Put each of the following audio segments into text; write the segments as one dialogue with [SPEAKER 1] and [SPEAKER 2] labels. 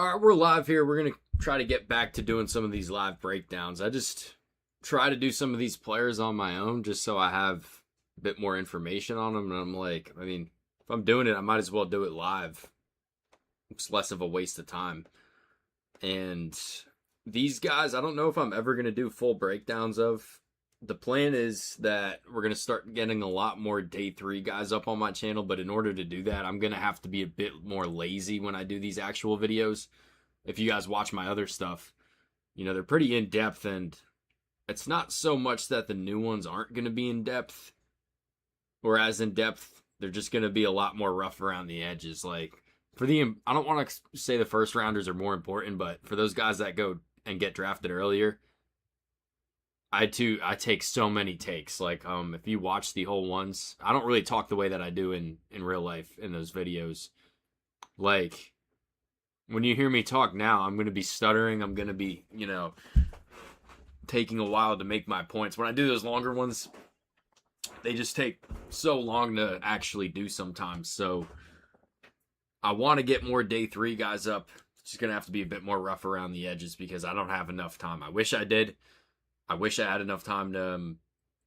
[SPEAKER 1] All right, we're live here. We're going to try to get back to doing some of these live breakdowns. I just try to do some of these players on my own just so I have a bit more information on them. And I'm like, I mean, if I'm doing it, I might as well do it live. It's less of a waste of time. And these guys, I don't know if I'm ever going to do full breakdowns of. The plan is that we're going to start getting a lot more day 3 guys up on my channel, but in order to do that, I'm going to have to be a bit more lazy when I do these actual videos. If you guys watch my other stuff, you know, they're pretty in-depth, and it's not so much that the new ones aren't going to be in-depth, or as in-depth, they're just going to be a lot more rough around the edges. Like, I don't want to say the first rounders are more important, but for those guys that go and get drafted earlier, I take so many takes. Like, if you watch the whole ones, I don't really talk the way that I do in real life in those videos. Like, when you hear me talk now, I'm going to be stuttering. I'm going to be, you know, taking a while to make my points. When I do those longer ones, they just take so long to actually do sometimes. So I want to get more day 3 guys up. It's just going to have to be a bit more rough around the edges because I don't have enough time. I wish I did. I wish I had enough time to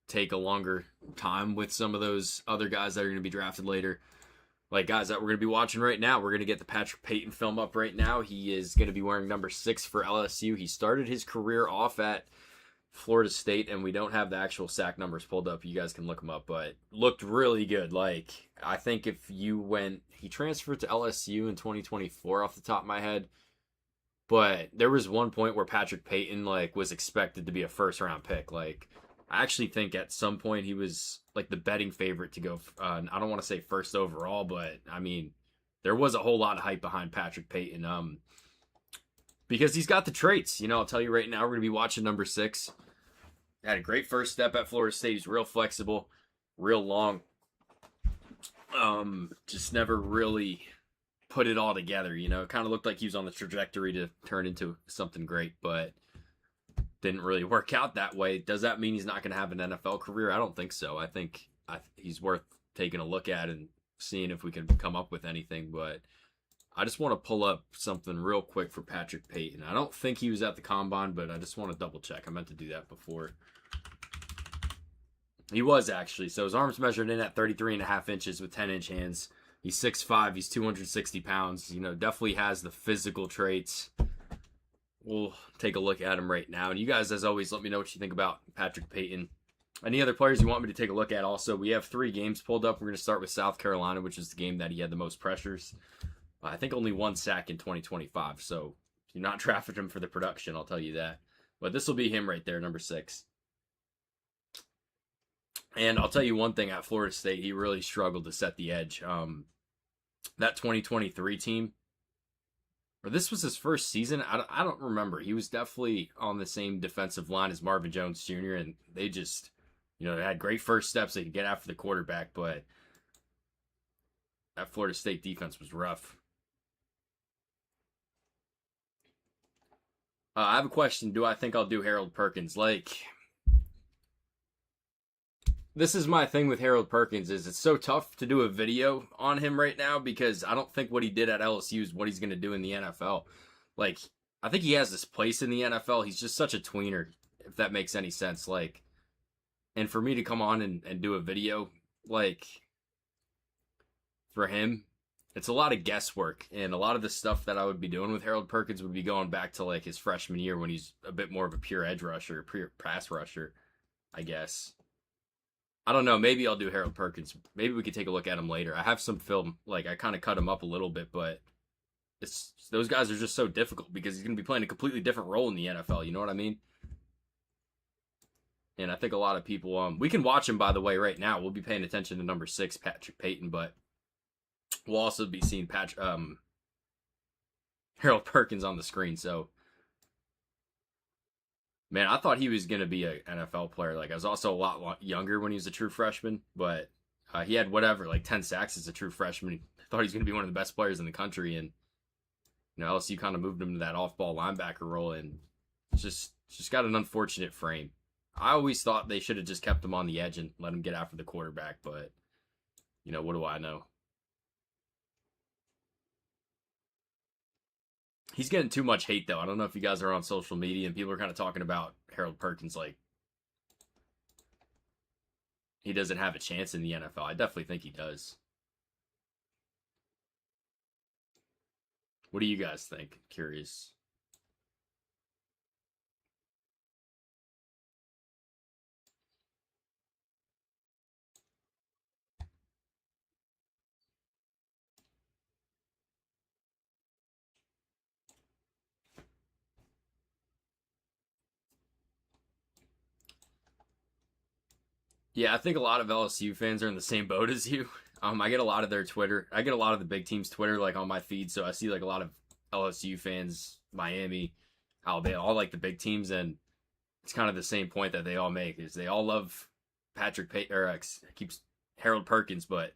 [SPEAKER 1] take a longer time with some of those other guys that are going to be drafted later. Like guys that we're going to be watching right now. We're going to get the Patrick Payton film up right now. He is going to be wearing number 6 for LSU. He started his career off at Florida State, and we don't have the actual sack numbers pulled up. You guys can look them up, but looked really good. Like, I think if he transferred to LSU in 2024 off the top of my head. But there was one point where Patrick Payton was expected to be a first round pick. Like, I actually think at some point he was like the betting favorite to go. I don't want to say first overall, but I mean, there was a whole lot of hype behind Patrick Payton. Because he's got the traits. You know, I'll tell you right now, we're gonna be watching number 6. Had a great first step at Florida State. He's real flexible, real long. Just never really put it all together, you know. It kind of looked like he was on the trajectory to turn into something great, but didn't really work out that way. Does that mean he's not going to have an NFL career? I don't think so. I think he's worth taking a look at and seeing if we can come up with anything, but I just want to pull up something real quick for Patrick Payton. I don't think he was at the combine, but I just want to double check. I meant to do that before. He was actually. So his arms measured in at 33.5 inches with 10-inch hands. He's 6'5", he's 260 pounds. You know, definitely has the physical traits. We'll take a look at him right now. And you guys, as always, let me know what you think about Patrick Payton. Any other players you want me to take a look at also? We have 3 games pulled up. We're going to start with South Carolina, which is the game that he had the most pressures. I think only 1 sack in 2025. So you're not drafting him for the production, I'll tell you that. But this will be him right there, number 6. And I'll tell you one thing, at Florida State, he really struggled to set the edge. That 2023 team, or this was his first season, I don't remember. He was definitely on the same defensive line as Marvin Jones Jr., and they just, you know, they had great first steps. They could get after the quarterback, but that Florida State defense was rough. I have a question. Do I think I'll do Harold Perkins? This is my thing with Harold Perkins, is it's so tough to do a video on him right now because I don't think what he did at LSU is what he's going to do in the NFL. Like, I think he has this place in the NFL. He's just such a tweener, if that makes any sense. Like, and for me to come on and do a video, like, for him, it's a lot of guesswork. And a lot of the stuff that I would be doing with Harold Perkins would be going back to, like, his freshman year when he's a bit more of a pure edge rusher, pure pass rusher, I guess. I don't know. Maybe I'll do Harold Perkins. Maybe we could take a look at him later. I have some film. Like, I kind of cut him up a little bit, but those guys are just so difficult because he's going to be playing a completely different role in the NFL. You know what I mean? And I think a lot of people, we can watch him, by the way, right now. We'll be paying attention to number 6, Patrick Payton, but we'll also be seeing Harold Perkins on the screen. So, man, I thought he was going to be an NFL player. Like, I was also a lot younger when he was a true freshman, but he had 10 sacks as a true freshman. I thought he was going to be one of the best players in the country, and you know, LSU kind of moved him to that off-ball linebacker role, and it's just got an unfortunate frame. I always thought they should have just kept him on the edge and let him get after the quarterback, but you know, what do I know? He's getting too much hate though. I don't know if you guys are on social media and people are kind of talking about Harold Perkins like he doesn't have a chance in the NFL. I definitely think he does. What do you guys think? Curious. Yeah, I think a lot of LSU fans are in the same boat as you. I get a lot of their Twitter. I get a lot of the big teams' Twitter like on my feed, so I see like a lot of LSU fans, Miami, Alabama, all like the big teams, and it's kind of the same point that they all make is they all love Patrick Pay or keeps Harold Perkins, but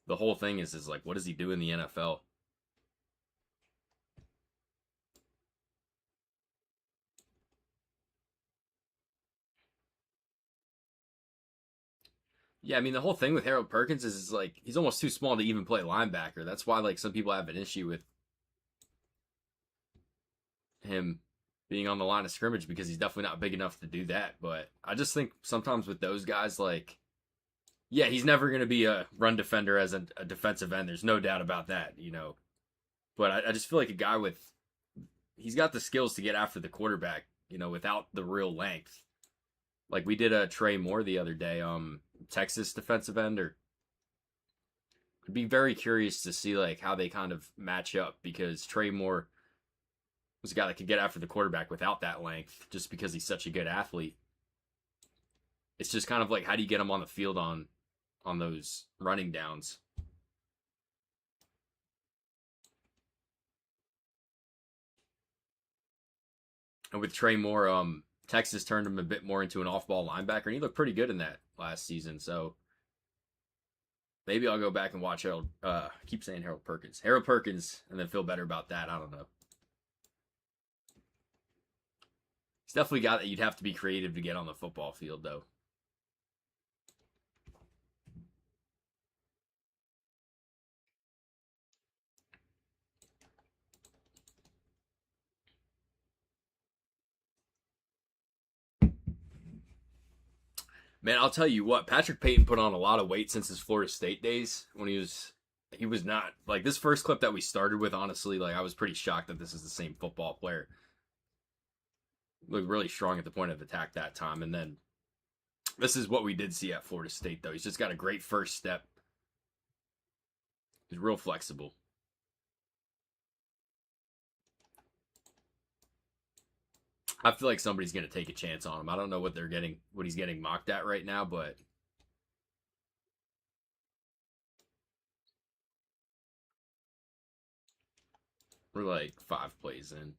[SPEAKER 1] the whole thing is like what does he do in the NFL? Yeah, I mean the whole thing with Harold Perkins is like he's almost too small to even play linebacker. That's why like some people have an issue with him being on the line of scrimmage because he's definitely not big enough to do that. But I just think sometimes with those guys, like, yeah, he's never going to be a run defender as a defensive end. There's no doubt about that, you know. But I just feel like a guy with, he's got the skills to get after the quarterback, you know, without the real length. Like we did a Trey Moore the other day, Texas defensive end. Or I'd be very curious to see like how they kind of match up because Trey Moore was a guy that could get after the quarterback without that length just because he's such a good athlete. It's just kind of like how do you get him on the field on those running downs? And with Trey Moore, Texas turned him a bit more into an off-ball linebacker, and he looked pretty good in that last season. So maybe I'll go back and watch Harold. Keep saying Harold Perkins, and then feel better about that. I don't know. He's definitely got that. You'd have to be creative to get on the football field, though. Man, I'll tell you what, Patrick Payton put on a lot of weight since his Florida State days when he was not like this first clip that we started with, honestly, like I was pretty shocked that this is the same football player. Looked really strong at the point of attack that time. And then this is what we did see at Florida State though. He's just got a great first step. He's real flexible. I feel like somebody's gonna take a chance on him. I don't know what he's getting mocked at right now, but we're like 5 plays in.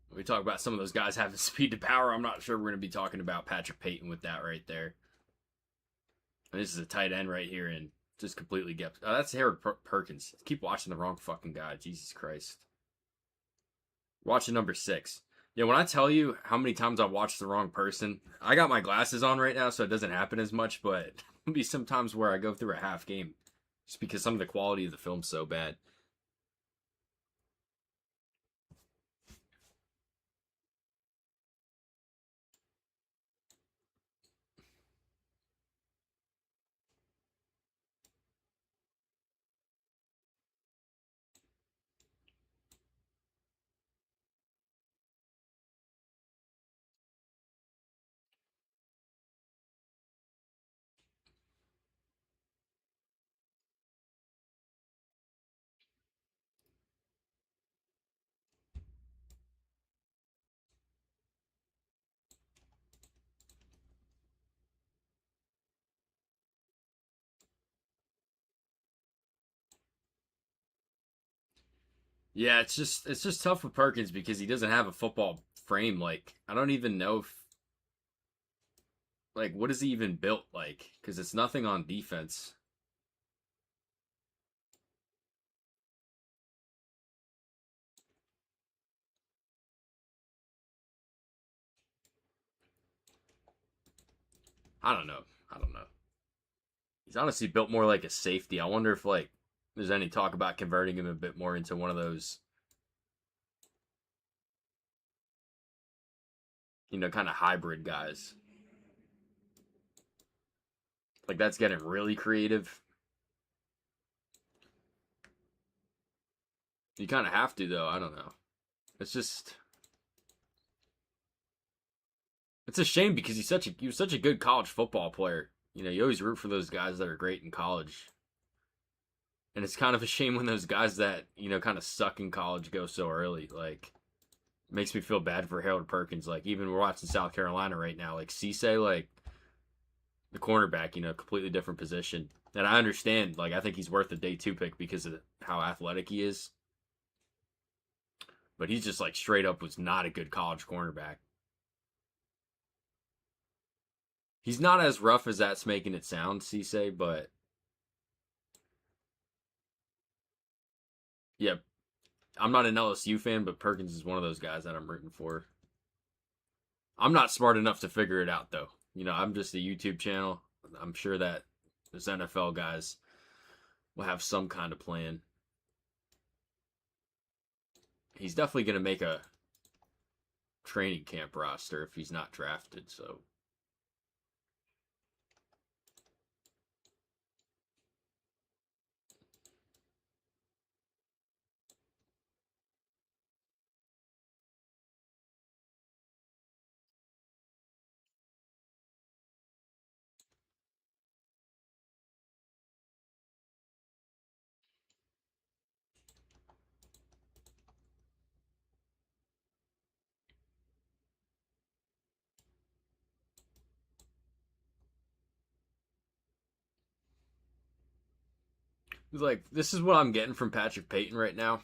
[SPEAKER 1] When we talk about some of those guys having speed to power, I'm not sure we're gonna be talking about Patrick Payton with that right there. And this is a tight end right here, and just completely gets. Oh, that's Harold Perkins. I keep watching the wrong fucking guy. Jesus Christ. Watching number 6. Yeah, when I tell you how many times I watched the wrong person, I got my glasses on right now, so it doesn't happen as much. But there'll be some times where I go through a half game just because some of the quality of the film's so bad. Yeah, it's just tough with Perkins because he doesn't have a football frame. Like I don't even know if like what is he even built like? Because it's nothing on defense. I don't know. I don't know. He's honestly built more like a safety. I wonder if like there's any talk about converting him a bit more into one of those, kind of hybrid guys. Like that's getting really creative. You kind of have to though. I don't know. It's just it's a shame because he was such a good college football player. You always root for those guys that are great in college. And it's kind of a shame when those guys that, kind of suck in college go so early. Like it makes me feel bad for Harold Perkins. Like even we're watching South Carolina right now, like Cisse, like the cornerback, completely different position. And I understand, like I think he's worth a day two pick because of how athletic he is. But he's just like straight up was not a good college cornerback. He's not as rough as that's making it sound, Cisse, but yeah, I'm not an LSU fan, but Perkins is one of those guys that I'm rooting for. I'm not smart enough to figure it out though. I'm just a YouTube channel. I'm sure that those NFL guys will have some kind of plan. He's definitely going to make a training camp roster if he's not drafted. So like this is what I'm getting from Patrick Payton right now,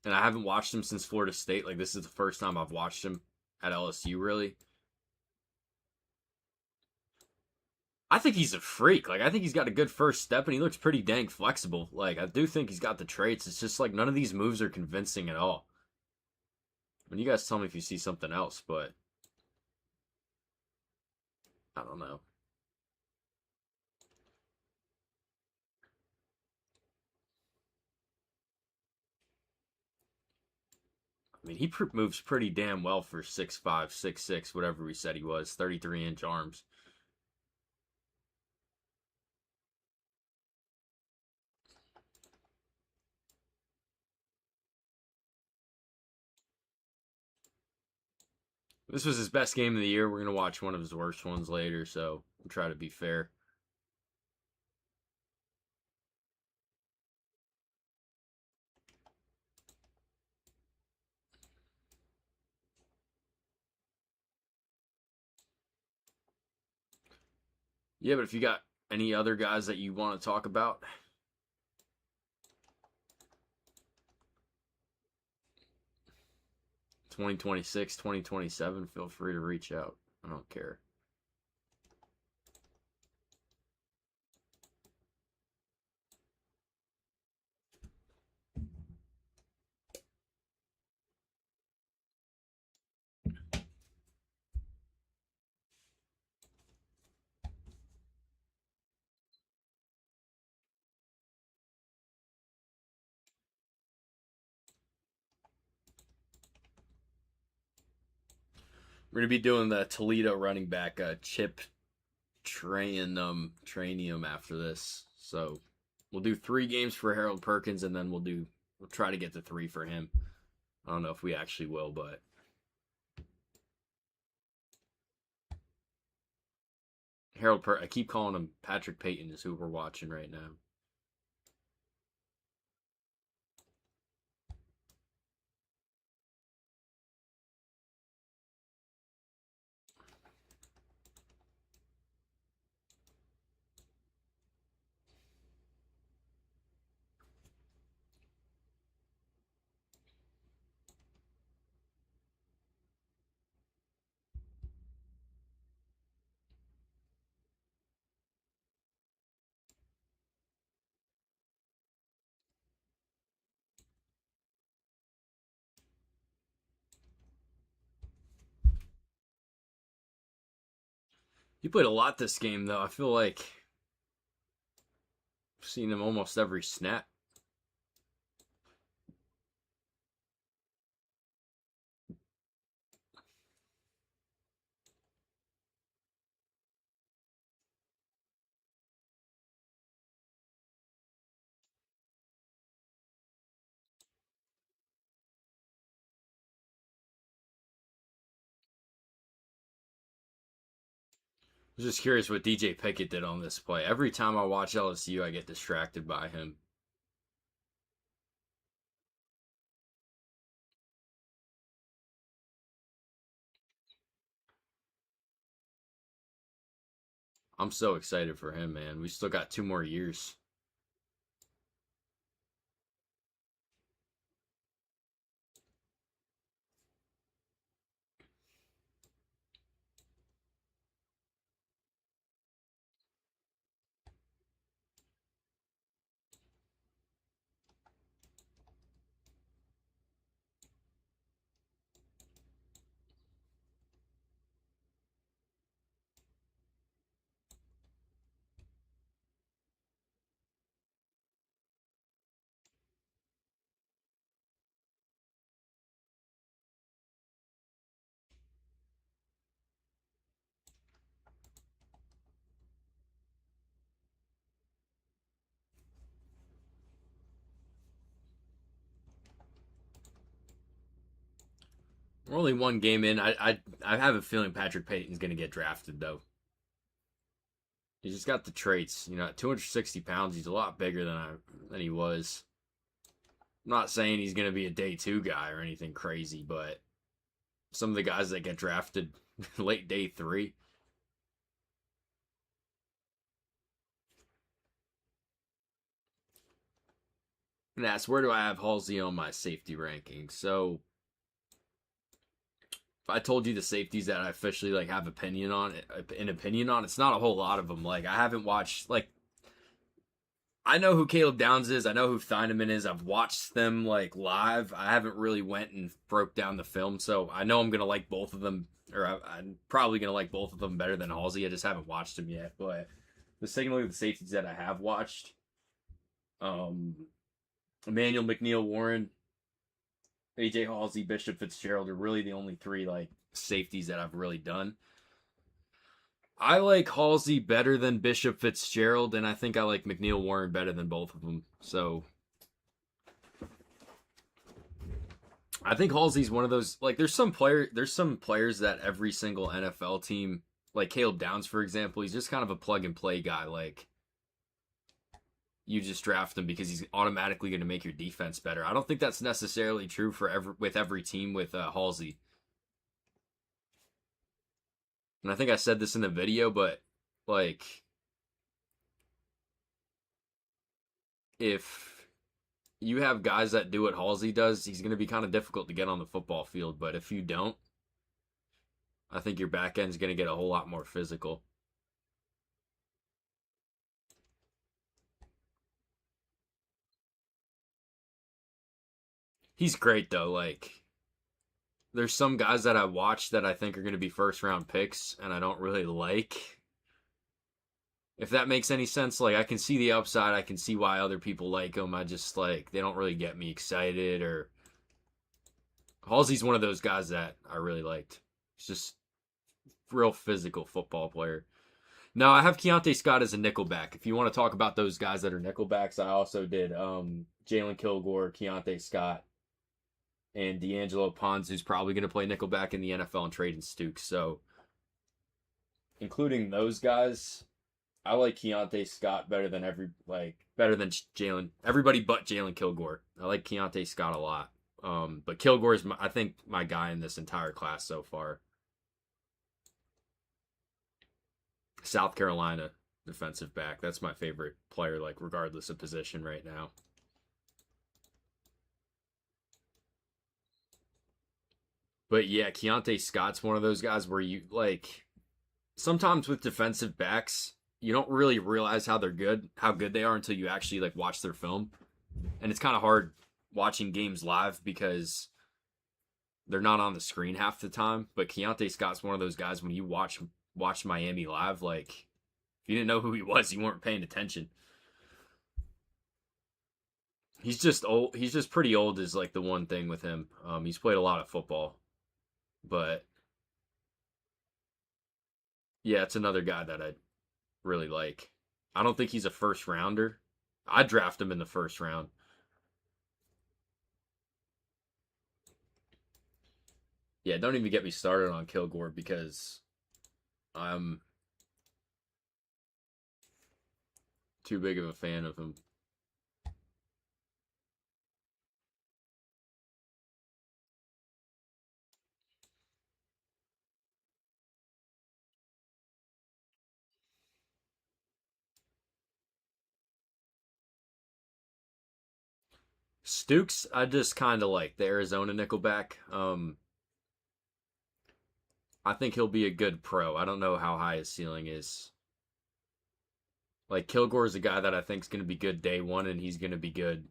[SPEAKER 1] and I haven't watched him since Florida State. Like this is the first time I've watched him at LSU. Really, I think he's a freak. Like I think he's got a good first step, and he looks pretty dang flexible. Like I do think he's got the traits. It's just like none of these moves are convincing at all. I mean, you guys tell me if you see something else, but I don't know. I mean, he moves pretty damn well for 6'5", 6'6", whatever we said he was, 33-inch arms. This was his best game of the year. We're gonna watch one of his worst ones later, so I'll try to be fair. Yeah, but if you got any other guys that you want to talk about, 2026, 2027, feel free to reach out. I don't care. We're gonna be doing the Toledo running back Chip Trainium after this. So we'll do 3 games for Harold Perkins, and then we'll try to get to 3 for him. I don't know if we actually will, but I keep calling him Patrick Payton is who we're watching right now. He played a lot this game, though. I feel like I've seen him almost every snap. I was just curious what DJ Pickett did on this play. Every time I watch LSU, I get distracted by him. I'm so excited for him, man. We still got 2 more years. We're only 1 game in. I have a feeling Patrick Payton's going to get drafted, though. He's just got the traits. At 260 pounds, he's a lot bigger than he was. I'm not saying he's going to be a day 2 guy or anything crazy, but some of the guys that get drafted late day 3. And that's where do I have Halsey on my safety ranking? So if I told you the safeties that I officially have an opinion on, it's not a whole lot of them. I haven't watched I know who Caleb Downs is. I know who Thieneman is. I've watched them live. I haven't really went and broke down the film, so I know I'm gonna like both of them, or I'm probably gonna like both of them better than Halsey. I just haven't watched them yet. But let's take a look at the safeties that I have watched. Emmanuel McNeil Warren, AJ Halsey, Bishop Fitzgerald are really the only 3 safeties that I've really done. I like Halsey better than Bishop Fitzgerald, and I think I like McNeil Warren better than both of them. So I think Halsey's one of those. There's some players that every single NFL team, like Caleb Downs, for example, he's just kind of a plug and play guy. You just draft him because he's automatically going to make your defense better. I don't think that's necessarily true with every team with Halsey. And I think I said this in the video, but if you have guys that do what Halsey does, he's going to be kind of difficult to get on the football field. But if you don't, I think your back end is going to get a whole lot more physical. He's great though. There's some guys that I watch that I think are going to be first round picks, and I don't really like. If that makes any sense, I can see the upside. I can see why other people like him. I just they don't really get me excited. Or Halsey's one of those guys that I really liked. He's just real physical football player. No, I have Keontae Scott as a nickelback. If you want to talk about those guys that are nickelbacks, I also did Jalen Kilgore, Keontae Scott, and D'Angelo Pons, who's probably going to play nickelback in the NFL, and Traden Stukes. So, including those guys, I like Keontae Scott better than Jalen. Everybody but Jalen Kilgore. I like Keontae Scott a lot. But Kilgore is, I think, my guy in this entire class so far. South Carolina defensive back. That's my favorite player, regardless of position right now. But yeah, Keontae Scott's one of those guys where you sometimes with defensive backs, you don't really realize how good they are until you actually watch their film. And it's kind of hard watching games live because they're not on the screen half the time. But Keontae Scott's one of those guys when you watch watched Miami live, like if you didn't know who he was, you weren't paying attention. He's just old. He's just pretty old is like the one thing with him. He's played a lot of football, but yeah, it's another guy that I really like. I don't think he's a first rounder. I'd draft him in the first round. Yeah, don't even get me started on Kilgore because I'm too big of a fan of him. Stukes, I just kind of like the Arizona Nickelback. I think he'll be a good pro. I don't know how high his ceiling is. Like Kilgore is a guy that I think is going to be good day one, and he's going to be good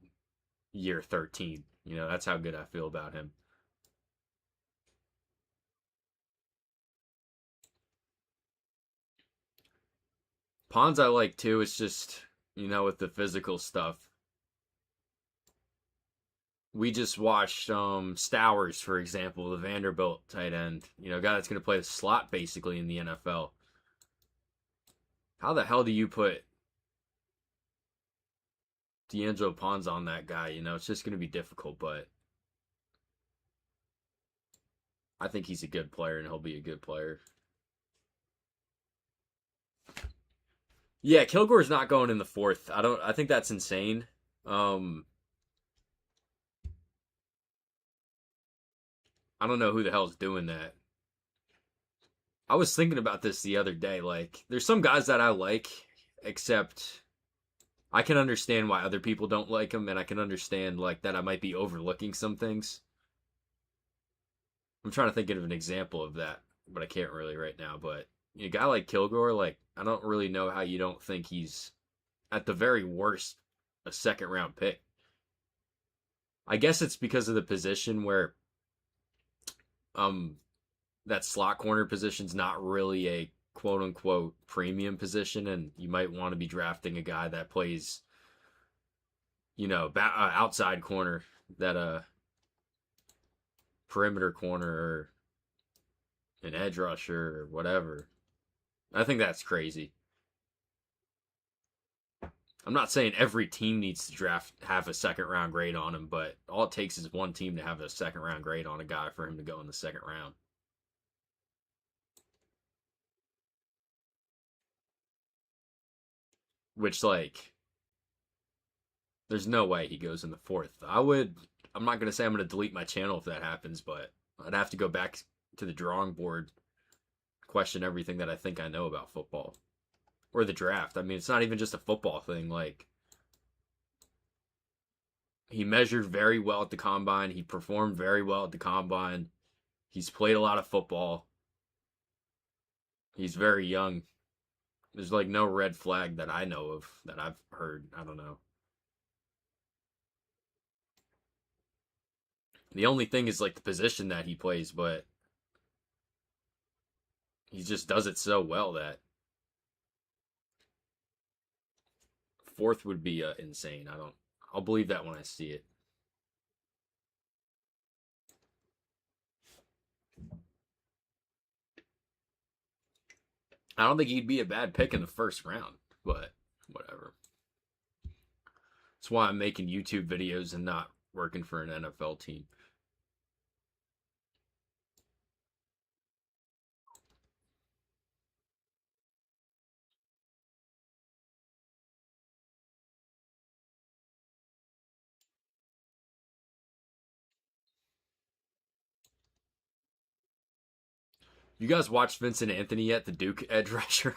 [SPEAKER 1] year 13. You know, that's how good I feel about him. Pons I like too. It's just, with the physical stuff. We just watched Stowers, for example, the Vanderbilt tight end. Guy that's going to play the slot basically in the NFL. How the hell do you put D'Angelo Pons on that guy? It's just going to be difficult, but I think he's a good player and he'll be a good player. Yeah, Kilgore's not going in the fourth. I think that's insane. I don't know who the hell's doing that. I was thinking about this the other day. Like, there's some guys that I like, except I can understand why other people don't like them, and I can understand like that I might be overlooking some things. I'm trying to think of an example of that, but I can't really right now. But a guy like Kilgore, like I don't really know how you don't think he's at the very worst a second round pick. I guess it's because of the position where that slot corner position's not really a quote unquote premium position, and you might want to be drafting a guy that plays, outside corner, that perimeter corner, or an edge rusher, or whatever. I think that's crazy. I'm not saying every team needs to have a second round grade on him, but all it takes is one team to have a second round grade on a guy for him to go in the second round. Which, like, there's no way he goes in the fourth. I'm not going to say I'm going to delete my channel if that happens, but I'd have to go back to the drawing board, question everything that I think I know about football. Or the draft. I mean, it's not even just a football thing. Like, he measured very well at the combine. He performed very well at the combine. He's played a lot of football. He's very young. There's like no red flag that I know of that I've heard. I don't know. The only thing is like the position that he plays, but he just does it so well that fourth would be insane. I'll believe that when I see it. I don't think he'd be a bad pick in the first round, but whatever. That's why I'm making YouTube videos and not working for an NFL team. You guys watched Vincent Anthony yet, the Duke edge rusher?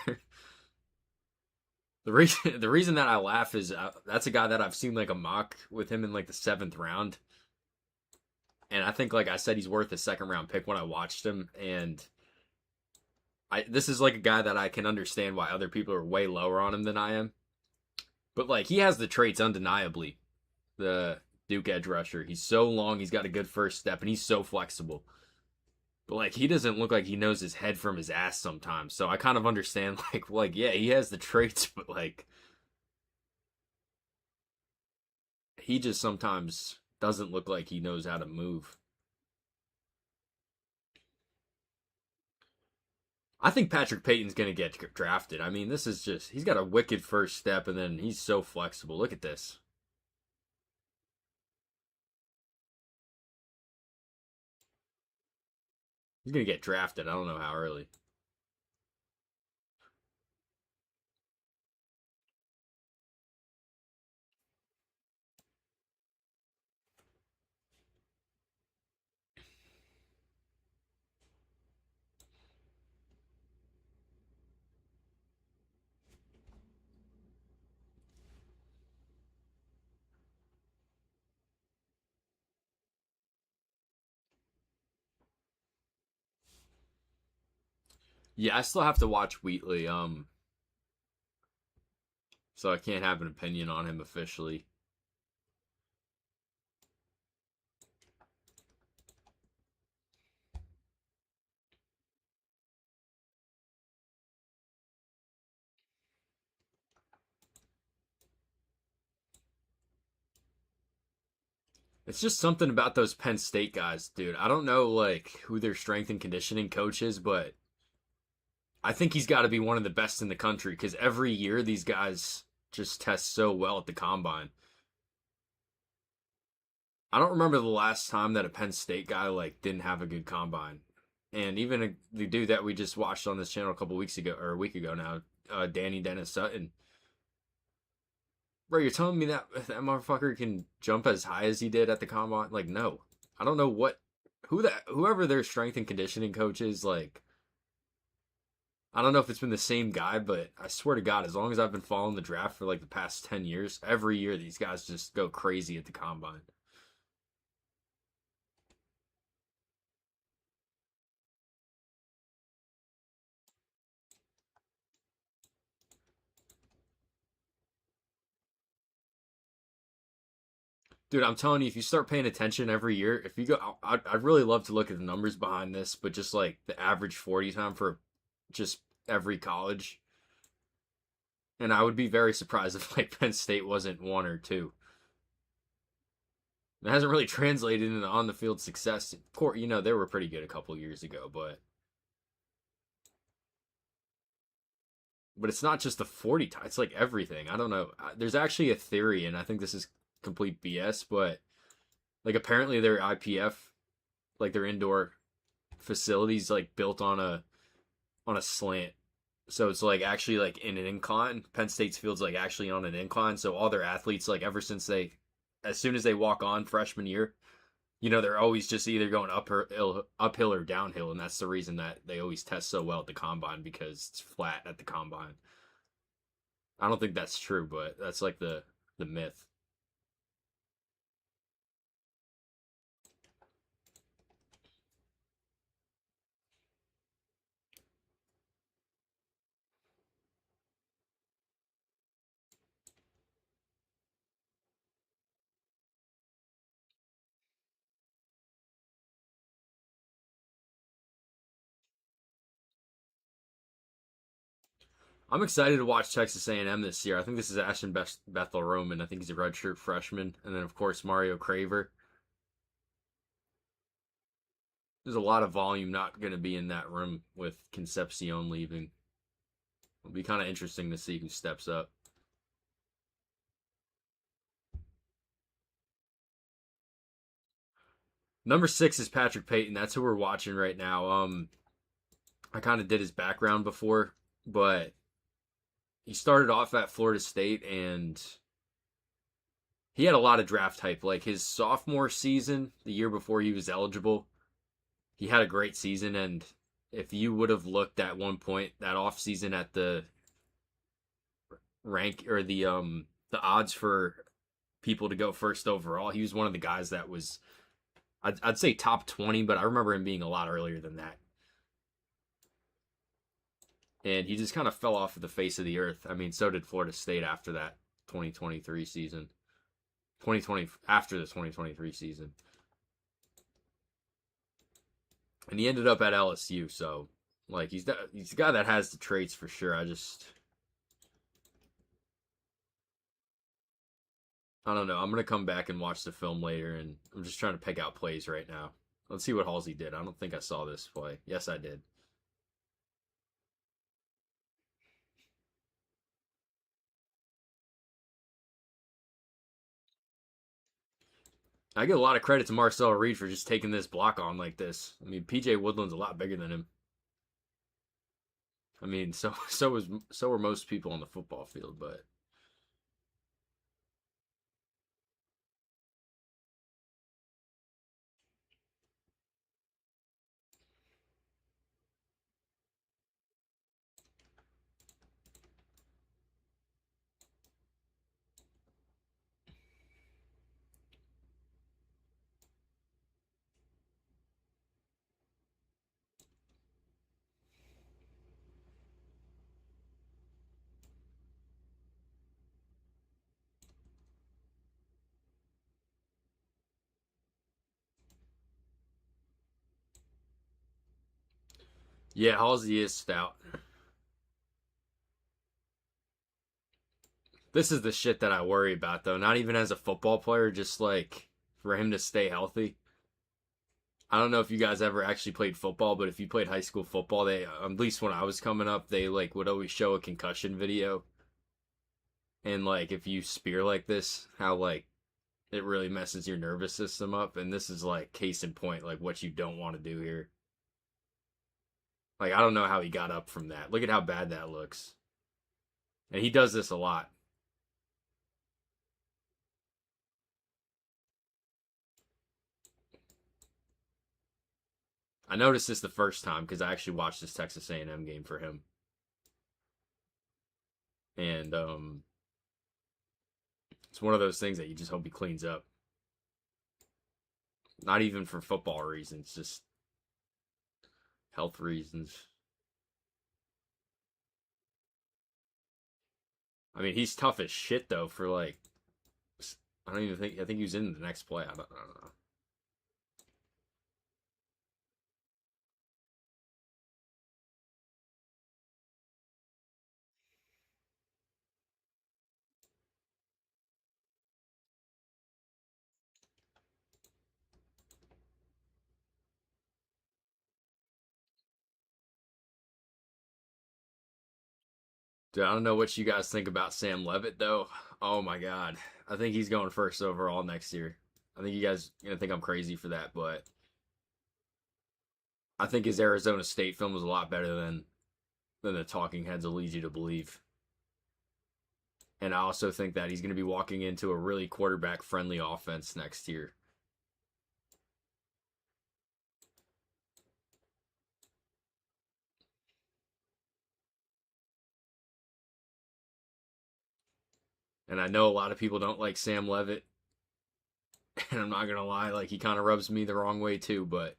[SPEAKER 1] the reason that I laugh is that's a guy that I've seen like a mock with him in like the 7th round, and I think like I said he's worth a second round pick when I watched him, and this is like a guy that I can understand why other people are way lower on him than I am, but like he has the traits undeniably. The Duke edge rusher, he's so long, he's got a good first step, and he's so flexible. But like he doesn't look like he knows his head from his ass sometimes. So I kind of understand like yeah, he has the traits, but like he just sometimes doesn't look like he knows how to move. I think Patrick Payton's going to get drafted. I mean, this is just, he's got a wicked first step and then he's so flexible. Look at this. He's going to get drafted. I don't know how early. Yeah, I still have to watch Wheatley, so I can't have an opinion on him officially. It's just something about those Penn State guys, dude. I don't know like who their strength and conditioning coach is, but I think he's got to be one of the best in the country because every year these guys just test so well at the combine. I don't remember the last time that a Penn State guy like didn't have a good combine. And even the dude that we just watched on this channel a couple weeks ago or a week ago now, Danny Dennis Sutton. Bro, you're telling me that motherfucker can jump as high as he did at the combine? Like, no. I don't know whoever their strength and conditioning coach is, like I don't know if it's been the same guy, but I swear to God, as long as I've been following the draft for like the past 10 years, every year these guys just go crazy at the combine. Dude, I'm telling you, if you start paying attention every year, if you go, I'd really love to look at the numbers behind this, but just like the average 40 time for just every college. And I would be very surprised if like Penn State wasn't one or two. It hasn't really translated into on the field success. Of course, you know, they were pretty good a couple years ago, but it's not just the 40 time. It's like everything. I don't know. There's actually a theory, and I think this is complete BS, but like apparently their IPF, like their indoor facilities, like built on a slant. So it's like actually like in an incline. Penn State's field's like actually on an incline. So all their athletes, like ever since as soon as they walk on freshman year, you know, they're always just either going uphill or downhill, and that's the reason that they always test so well at the combine because it's flat at the combine. I don't think that's true, but that's like the myth. I'm excited to watch Texas A&M this year. I think this is Ashton Bethel Roman. I think he's a redshirt freshman, and then of course Mario Craver. There's a lot of volume not going to be in that room with Concepcion leaving. It'll be kind of interesting to see who steps up. Number 6 is Patrick Payton. That's who we're watching right now. I kind of did his background before, but he started off at Florida State and he had a lot of draft hype. Like his sophomore season, the year before he was eligible, he had a great season. And if you would have looked at one point that off season at the rank or the odds for people to go first overall, he was one of the guys that was I'd say top 20, but I remember him being a lot earlier than that. And he just kind of fell off of the face of the earth. I mean, so did Florida State after that 2023 season. 2020 after the 2023 season. and he ended up at LSU. So like he's a guy that has the traits for sure. I don't know. I'm gonna come back and watch the film later, and I'm just trying to pick out plays right now. Let's see what Halsey did. I don't think I saw this play. Yes, I did. I give a lot of credit to Marcel Reed for just taking this block on like this. I mean, PJ Woodland's a lot bigger than him. I mean, so were most people on the football field, but yeah, Halsey is stout. This is the shit that I worry about though. Not even as a football player, just like for him to stay healthy. I don't know if you guys ever actually played football, but if you played high school football, they at least when I was coming up, they like would always show a concussion video. And like if you spear like this, how like it really messes your nervous system up. And this is like case in point, like what you don't want to do here. Like I don't know how he got up from that. Look at how bad that looks. And he does this a lot. I noticed this the first time because I actually watched this Texas A&M game for him. And it's one of those things that you just hope he cleans up. Not even for football reasons, just health reasons. I mean, he's tough as shit though. For like, I don't even think. I think he was in the next play. I don't know. Dude, I don't know what you guys think about Sam Levitt though. Oh my god, I think he's going first overall next year. I think you guys gonna think I'm crazy for that, but I think his Arizona State film was a lot better than the talking heads will lead you to believe. And I also think that he's going to be walking into a really quarterback friendly offense next year. And I know a lot of people don't like Sam Levitt, and I'm not going to lie, like he kind of rubs me the wrong way too, but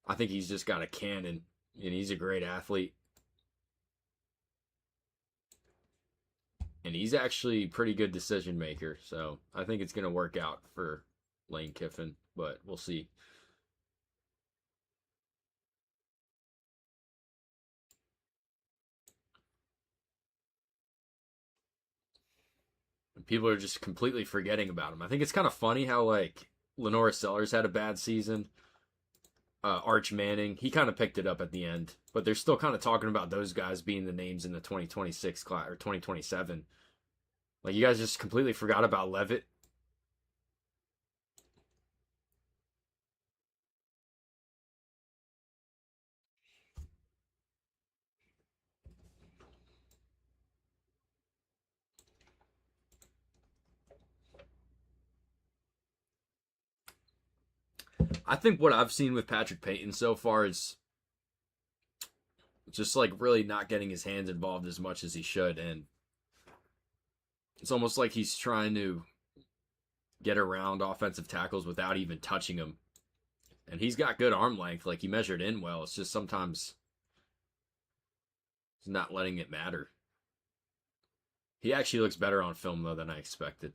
[SPEAKER 1] I think he's just got a cannon and he's a great athlete. And he's actually a pretty good decision maker, so I think it's going to work out for Lane Kiffin, but we'll see. People are just completely forgetting about him. I think it's kind of funny how like Lenora Sellers had a bad season. Arch Manning, he kind of picked it up at the end, but they're still kind of talking about those guys being the names in the 2026 class or 2027. Like you guys just completely forgot about Levitt. I think what I've seen with Patrick Payton so far is just like really not getting his hands involved as much as he should, and it's almost like he's trying to get around offensive tackles without even touching them. And he's got good arm length, like he measured in well. It's just sometimes he's not letting it matter. He actually looks better on film though than I expected.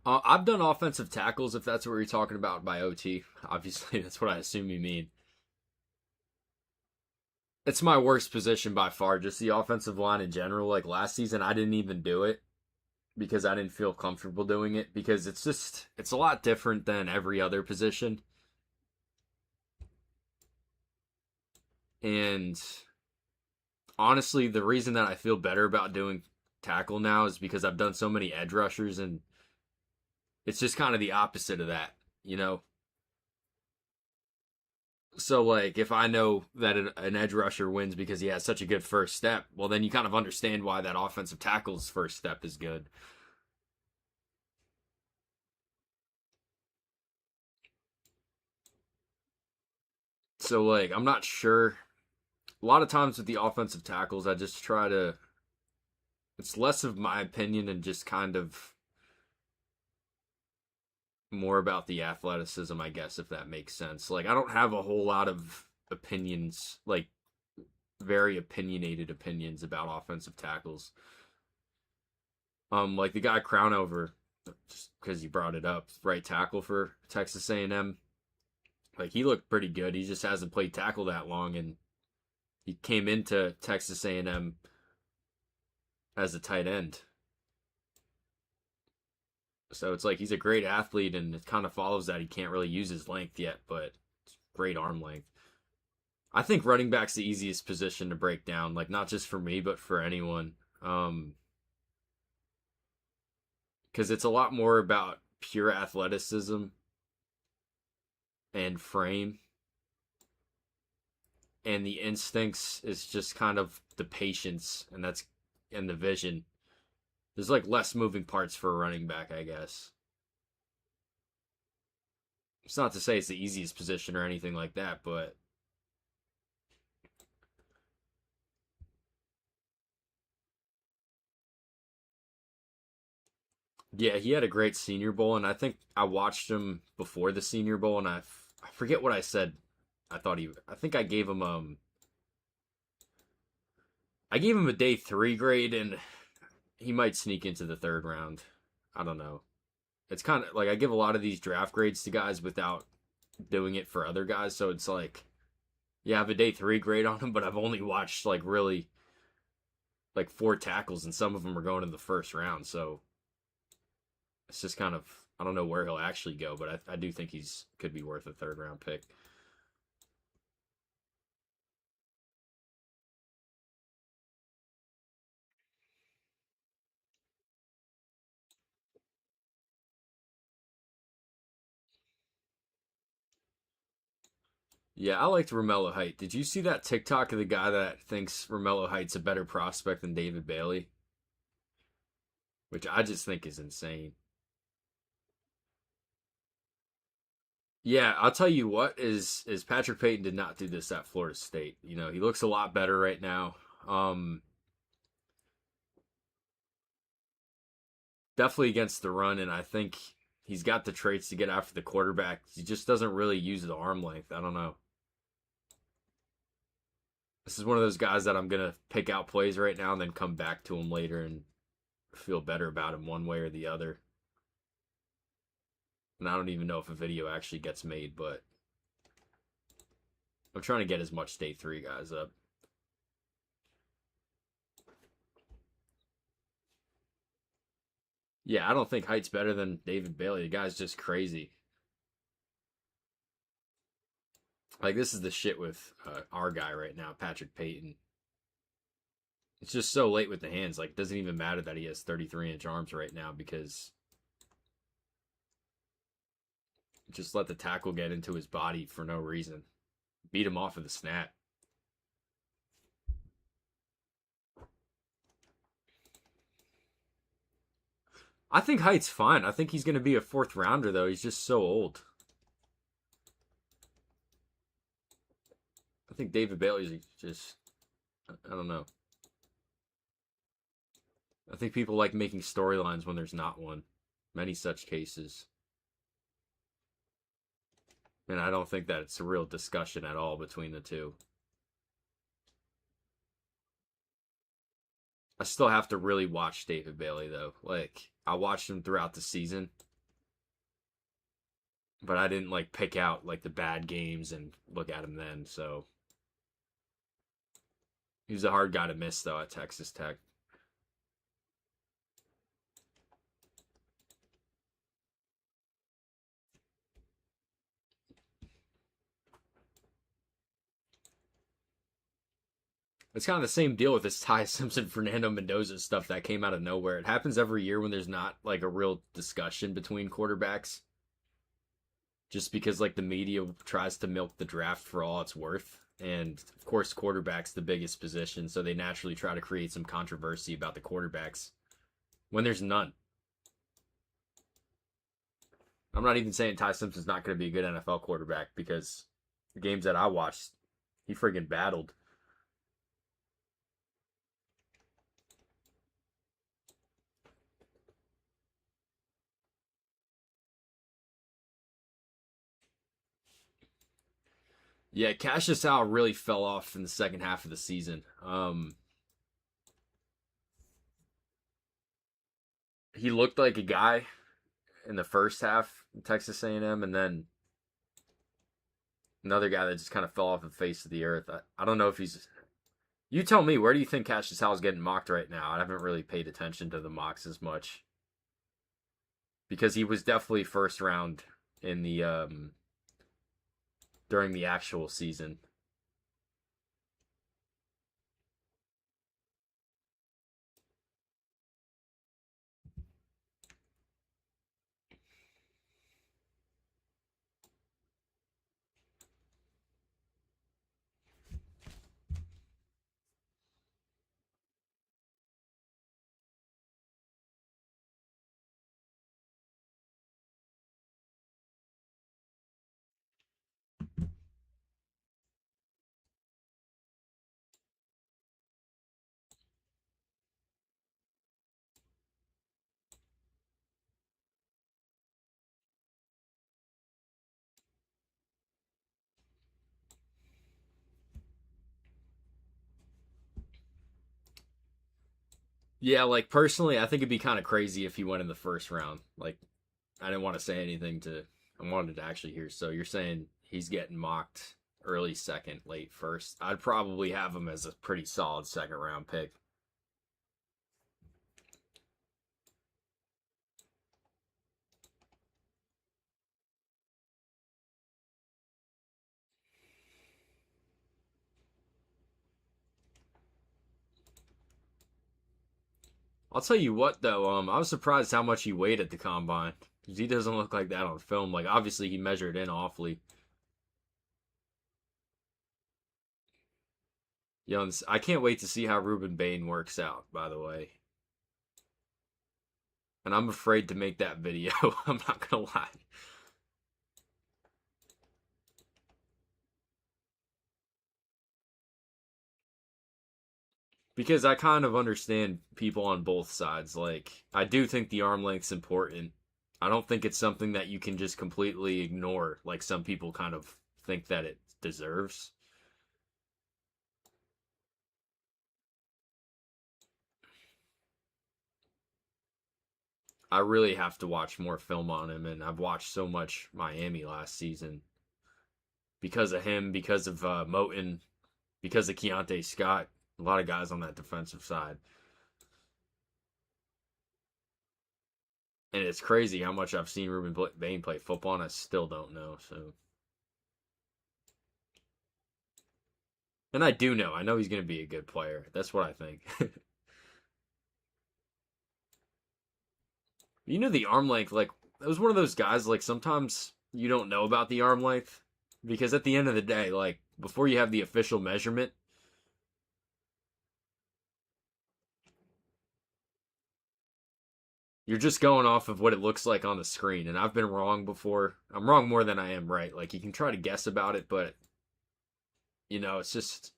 [SPEAKER 1] I've done offensive tackles, if that's what you're talking about by OT. Obviously, that's what I assume you mean. It's my worst position by far, just the offensive line in general. Like last season, I didn't even do it because I didn't feel comfortable doing it because it's a lot different than every other position. And honestly, the reason that I feel better about doing tackle now is because I've done so many edge rushers, and it's just kind of the opposite of that, you know? So, like, if I know that an edge rusher wins because he has such a good first step, well, then you kind of understand why that offensive tackle's first step is good. So, like, I'm not sure. A lot of times with the offensive tackles, I just try to. It's less of my opinion and just kind of more about the athleticism, I guess, if that makes sense. Like, I don't have a whole lot of opinions, like, very opinionated opinions about offensive tackles. Like the guy Crownover, just because you brought it up, right tackle for Texas A&M. Like he looked pretty good. He just hasn't played tackle that long, and he came into Texas A&M as a tight end. So it's like he's a great athlete, and it kind of follows that he can't really use his length yet, but great arm length. I think running back's the easiest position to break down, like not just for me, but for anyone. Because it's a lot more about pure athleticism and frame, and the instincts is just kind of the patience, and the vision. There's like less moving parts for a running back, I guess. It's not to say it's the easiest position or anything like that, but yeah, he had a great Senior Bowl, and I think I watched him before the Senior Bowl, and I forget what I said. I think I gave him a day 3 grade, and he might sneak into the third round. I don't know. It's kind of like I give a lot of these draft grades to guys without doing it for other guys, so it's like yeah, I have a day 3 grade on him, but I've only watched like really like 4 tackles, and some of them are going in the first round, so it's just kind of I don't know where he'll actually go, but I do think he's could be worth a third round pick. Yeah, I liked Romello Height. Did you see that TikTok of the guy that thinks Romello Height's a better prospect than David Bailey? Which I just think is insane. Yeah, I'll tell you what is Patrick Payton did not do this at Florida State. You know, he looks a lot better right now. Um Definitely against the run, and I think he's got the traits to get after the quarterback. He just doesn't really use the arm length. I don't know. This is one of those guys that I'm gonna pick out plays right now and then come back to him later and feel better about him one way or the other. And I don't even know if a video actually gets made, but I'm trying to get as much day 3 guys up. Yeah, I don't think Height's better than David Bailey. The guy's just crazy. Like this is the shit with our guy right now, Patrick Payton. It's just so late with the hands. Like, it doesn't even matter that he has 33-inch arms right now because just let the tackle get into his body for no reason. Beat him off of the snap. I think Height's fine. I think he's going to be a fourth rounder, though. He's just so old. I think David Bailey's just, I don't know. I think people like making storylines when there's not one. Many such cases. And I don't think that it's a real discussion at all between the two. I still have to really watch David Bailey, though. Like, I watched him throughout the season, but I didn't like pick out like the bad games and look at him then. So he was a hard guy to miss though at Texas Tech. It's kind of the same deal with this Ty Simpson, Fernando Mendoza stuff that came out of nowhere. It happens every year when there's not like a real discussion between quarterbacks. Just because like the media tries to milk the draft for all it's worth. And of course, quarterback's the biggest position, so they naturally try to create some controversy about the quarterbacks when there's none. I'm not even saying Ty Simpson's not going to be a good NFL quarterback because the games that I watched, he friggin' battled. Yeah, Cassius Al really fell off in the second half of the season. He looked like a guy in the first half in Texas A&M, and then another guy that just kind of fell off the face of the earth. I don't know if he's. You tell me, where do you think Cassius Al is getting mocked right now? I haven't really paid attention to the mocks as much because he was definitely first round in the during the actual season. Yeah, like personally, I think it'd be kind of crazy if he went in the first round. Like, I didn't want to say anything to. I wanted to actually hear. So you're saying he's getting mocked early second, late first. I'd probably have him as a pretty solid second round pick. I'll tell you what though, I was surprised how much he weighed at the combine. He doesn't look like that on film. Like obviously he measured in awfully. You know, I can't wait to see how Ruben Bain works out. By the way, and I'm afraid to make that video. I'm not gonna lie. Because I kind of understand people on both sides. Like, I do think the arm length's important. I don't think it's something that you can just completely ignore, like some people kind of think that it deserves. I really have to watch more film on him, and I've watched so much Miami last season because of him, because of Moten, because of Keontae Scott. A lot of guys on that defensive side. And it's crazy how much I've seen Ruben Bain play football, and I still don't know. So, and I do know. I know he's going to be a good player. That's what I think. You know the arm length, like it was one of those guys. Like sometimes you don't know about the arm length because at the end of the day, like before you have the official measurement, you're just going off of what it looks like on the screen. And I've been wrong before. I'm wrong more than I am right. Like you can try to guess about it, but it's just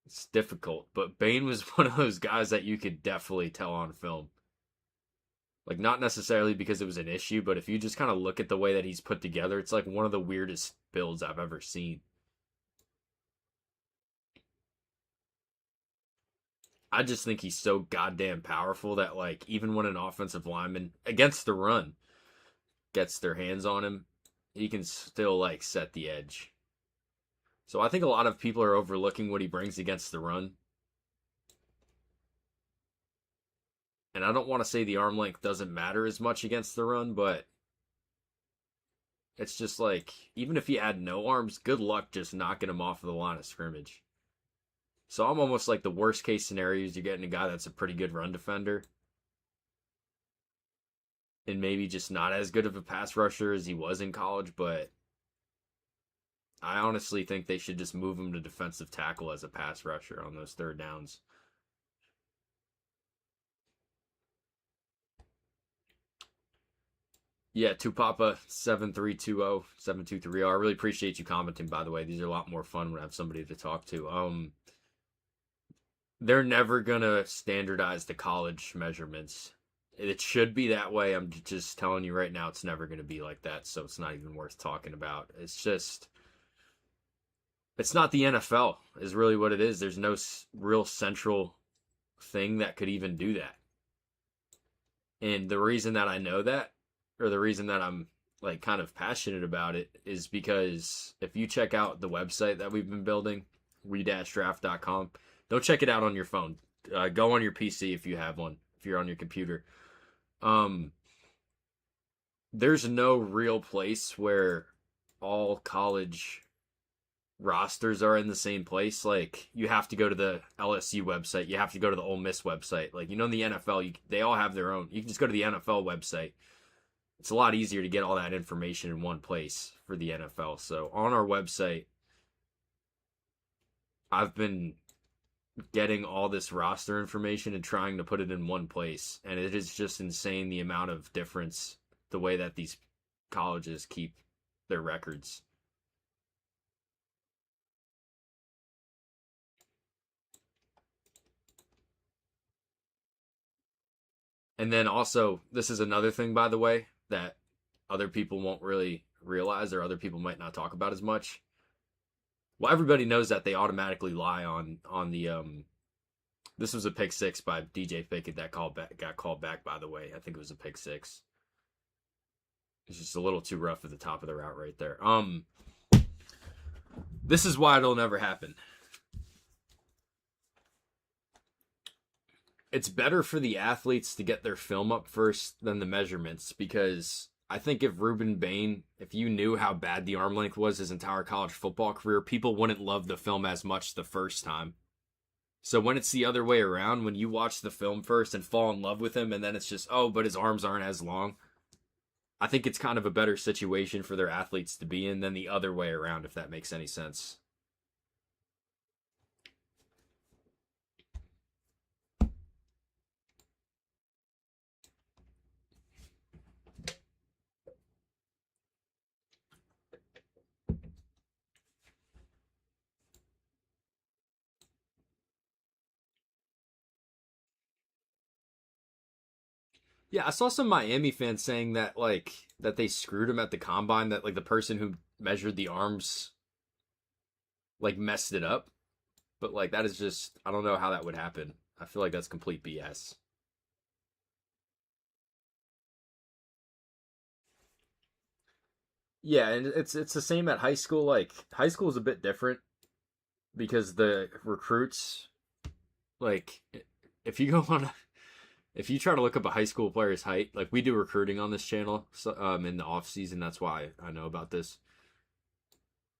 [SPEAKER 1] it's difficult. But Bain was one of those guys that you could definitely tell on film. Like not necessarily because it was an issue, but if you just kind of look at the way that he's put together, it's like one of the weirdest builds I've ever seen. I just think he's so goddamn powerful that like even when an offensive lineman against the run, gets their hands on him, he can still like set the edge. So I think a lot of people are overlooking what he brings against the run. And I don't want to say the arm length doesn't matter as much against the run, but it's just like, even if he had no arms, good luck just knocking him off of the line of scrimmage. So I'm almost like the worst case scenario is you're getting a guy that's a pretty good run defender and maybe just not as good of a pass rusher as he was in college, but I honestly think they should just move him to defensive tackle as a pass rusher on those third downs. Yeah, Tupapa 7320 I really appreciate you commenting, by the way. These are a lot more fun when I have somebody to talk to. They're never gonna standardize the college measurements. It should be that way. I'm just telling you right now, it's never gonna be like that, so it's not even worth talking about. It's not the NFL, is really what it is. There's no real central thing that could even do that. And the reason that I know that, or the reason that I'm like kind of passionate about it, is because if you check out the website that we've been building, we-draft.com, don't check it out on your phone. Go on your PC if you have one, if you're on your computer. There's no real place where all college rosters are in the same place. Like, you have to go to the LSU website, you have to go to the Ole Miss website. Like, in the NFL, they all have their own. You can just go to the NFL website. It's a lot easier to get all that information in one place for the NFL. So on our website, I've been getting all this roster information and trying to put it in one place, and it is just insane the amount of difference the way that these colleges keep their records. And then also, this is another thing, by the way, that other people won't really realize, or other people might not talk about as much. Well, everybody knows that they automatically lie on the This was a pick six by DJ Pickett that got called back. By the way, I think it was a pick six. It's just a little too rough at the top of the route right there. This is why it'll never happen. It's better for the athletes to get their film up first than the measurements, because I think if Ruben Bain, if you knew how bad the arm length was his entire college football career, people wouldn't love the film as much the first time. So when it's the other way around, when you watch the film first and fall in love with him, and then it's just, oh, but his arms aren't as long, I think it's kind of a better situation for their athletes to be in than the other way around, if that makes any sense. Yeah, I saw some Miami fans saying that that they screwed him at the combine, that like the person who measured the arms like messed it up. But like that is just, I don't know how that would happen. I feel like that's complete BS. Yeah, and it's the same at high school. Like high school is a bit different because the recruits, like, if you go on if you try to look up a high school player's height, like we do recruiting on this channel, so, in the off season, that's why I know about this.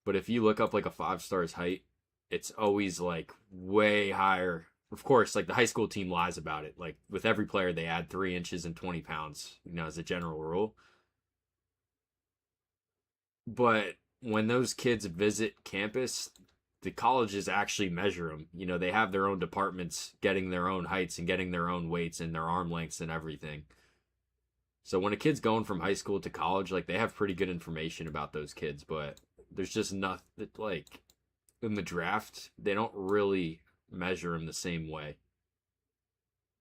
[SPEAKER 1] But if you look up like a 5 star's height, it's always like way higher. Of course, like the high school team lies about it. Like with every player, they add 3 inches and 20 pounds, as a general rule. But when those kids visit campus, the colleges actually measure them. They have their own departments getting their own heights and getting their own weights and their arm lengths and everything. So when a kid's going from high school to college, like they have pretty good information about those kids, but there's just nothing like in the draft, they don't really measure them the same way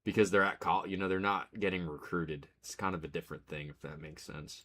[SPEAKER 1] because they're at college, they're not getting recruited. It's kind of a different thing, if that makes sense.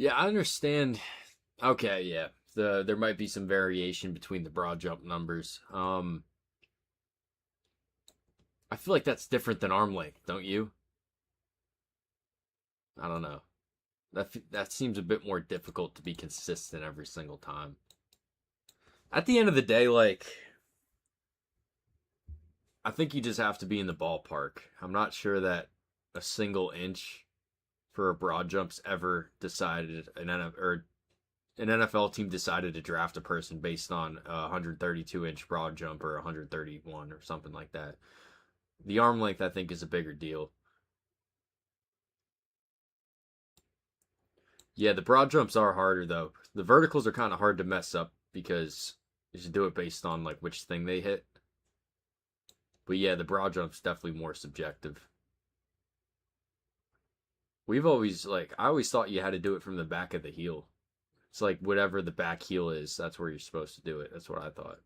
[SPEAKER 1] Yeah, I understand. Okay, yeah. There might be some variation between the broad jump numbers. I feel like that's different than arm length, don't you? I don't know. That seems a bit more difficult to be consistent every single time. At the end of the day, like I think you just have to be in the ballpark. I'm not sure that a single inch for a broad jump's ever decided an NFL team decided to draft a person based on a 132-inch broad jump or 131 or something like that. The arm length, I think, is a bigger deal. Yeah, the broad jumps are harder though. The verticals are kind of hard to mess up because you should do it based on like which thing they hit. But yeah, the broad jump's definitely more subjective. We've always like I always thought you had to do it from the back of the heel. It's like whatever the back heel is, that's where you're supposed to do it. That's what I thought.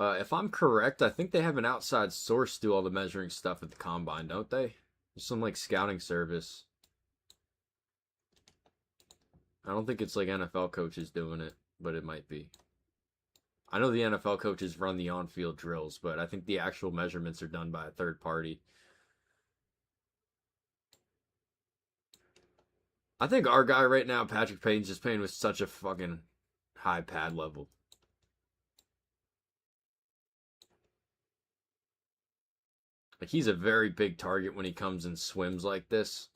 [SPEAKER 1] If I'm correct, I think they have an outside source do all the measuring stuff at the combine, don't they? There's some like scouting service. I don't think it's like NFL coaches doing it, but it might be. I know the NFL coaches run the on-field drills, but I think the actual measurements are done by a third party. I think our guy right now, Patrick Payton's just playing with such a fucking high pad level. Like he's a very big target when he comes and swims like this,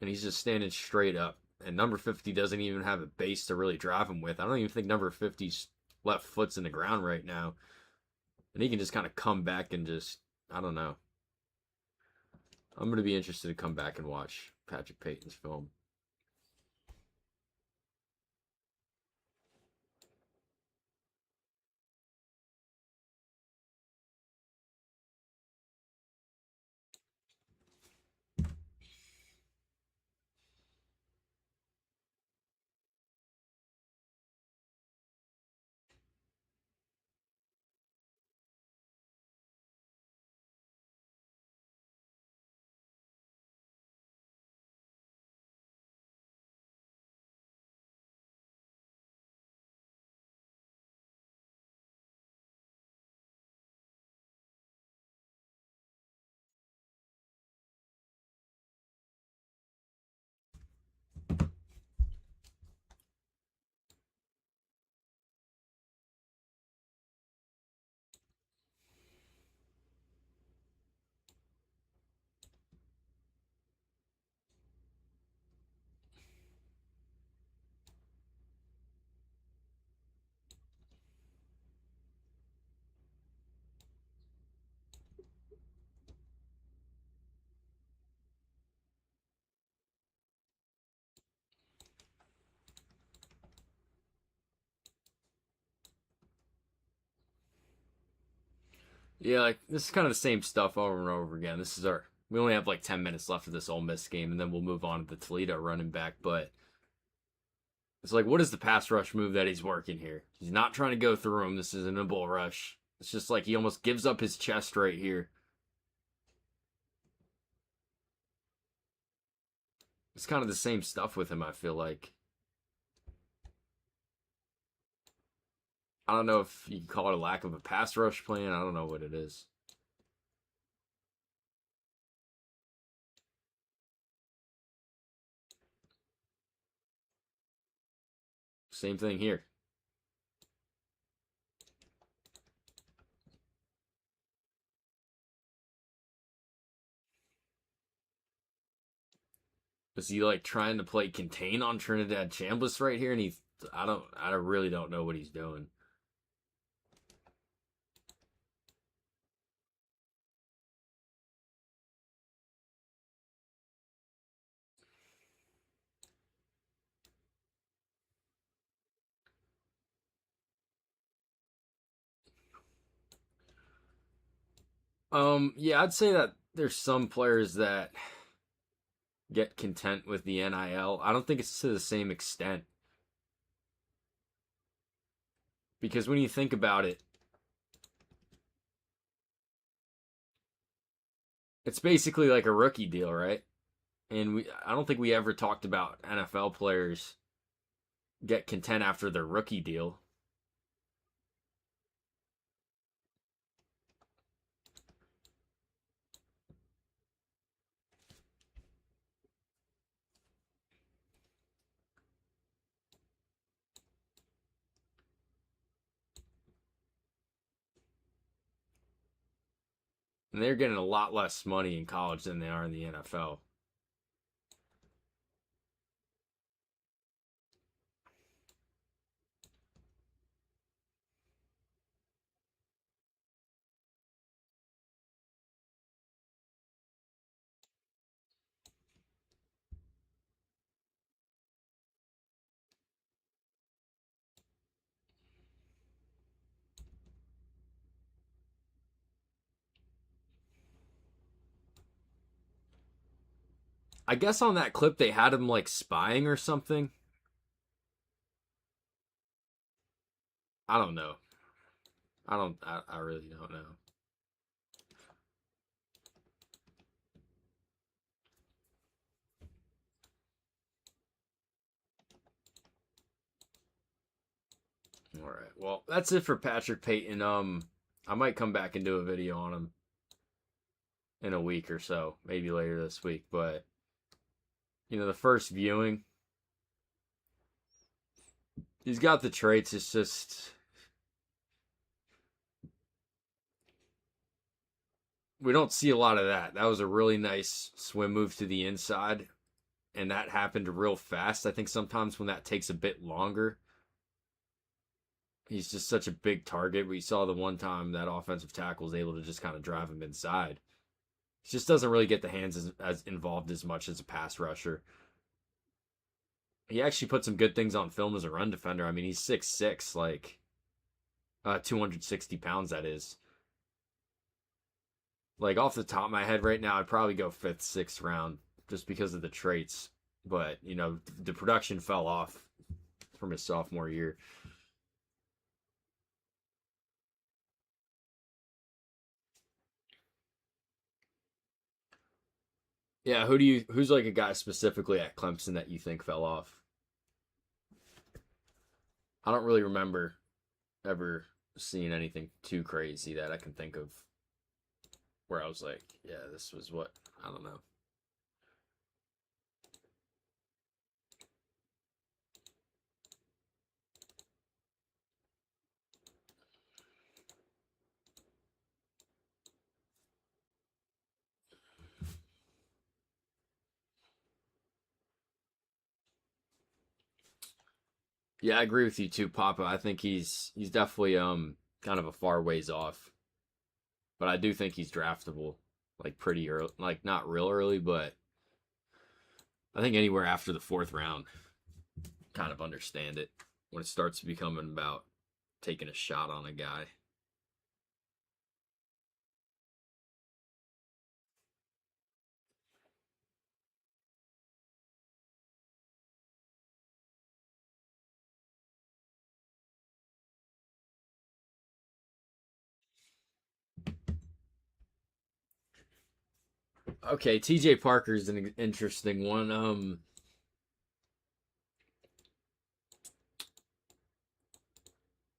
[SPEAKER 1] and he's just standing straight up. And number 50 doesn't even have a base to really drive him with. I don't even think number 50's left foot's in the ground right now, and he can just kind of come back and just I don't know. I'm gonna be interested to come back and watch Patrick Payton's film. Yeah, like this is kind of the same stuff over and over again. This is our we only have like 10 minutes left of this Ole Miss game, and then we'll move on to the Toledo running back. But it's like, what is the pass rush move that he's working here? He's not trying to go through him. This isn't a bull rush. It's just like he almost gives up his chest right here. It's kind of the same stuff with him, I feel like. I don't know if you can call it a lack of a pass rush plan. I don't know what it is. Same thing here. Is he like trying to play contain on Trinidad Chambliss right here? And I really don't know what he's doing. Yeah, I'd say that there's some players that get content with the NIL. I don't think it's to the same extent. Because when you think about it, it's basically like a rookie deal, right? And I don't think we ever talked about NFL players get content after their rookie deal. And they're getting a lot less money in college than they are in the NFL. I guess on that clip they had him like spying or something. I don't know. I really don't know. All right. Well, that's it for Patrick Payton. I might come back and do a video on him in a week or so, maybe later this week. But the first viewing, he's got the traits. It's just we don't see a lot of that. That was a really nice swim move to the inside, and that happened real fast. I think sometimes when that takes a bit longer, he's just such a big target. We saw the one time that offensive tackle was able to just kind of drive him inside. He just doesn't really get the hands as involved as much as a pass rusher. He actually put some good things on film as a run defender. I mean, he's 6'6", like 260 pounds, that is. Like, off the top of my head right now, I'd probably go 5th, 6th round just because of the traits. But, the production fell off from his sophomore year. Yeah, who's like a guy specifically at Clemson that you think fell off? I don't really remember ever seeing anything too crazy that I can think of where I was like, yeah, this was what, I don't know. Yeah, I agree with you too, Papa. I think he's definitely kind of a far ways off. But I do think he's draftable, like pretty early, like not real early, but I think anywhere after the 4th round, kind of understand it when it starts becoming about taking a shot on a guy. Okay, TJ Parker's an interesting one.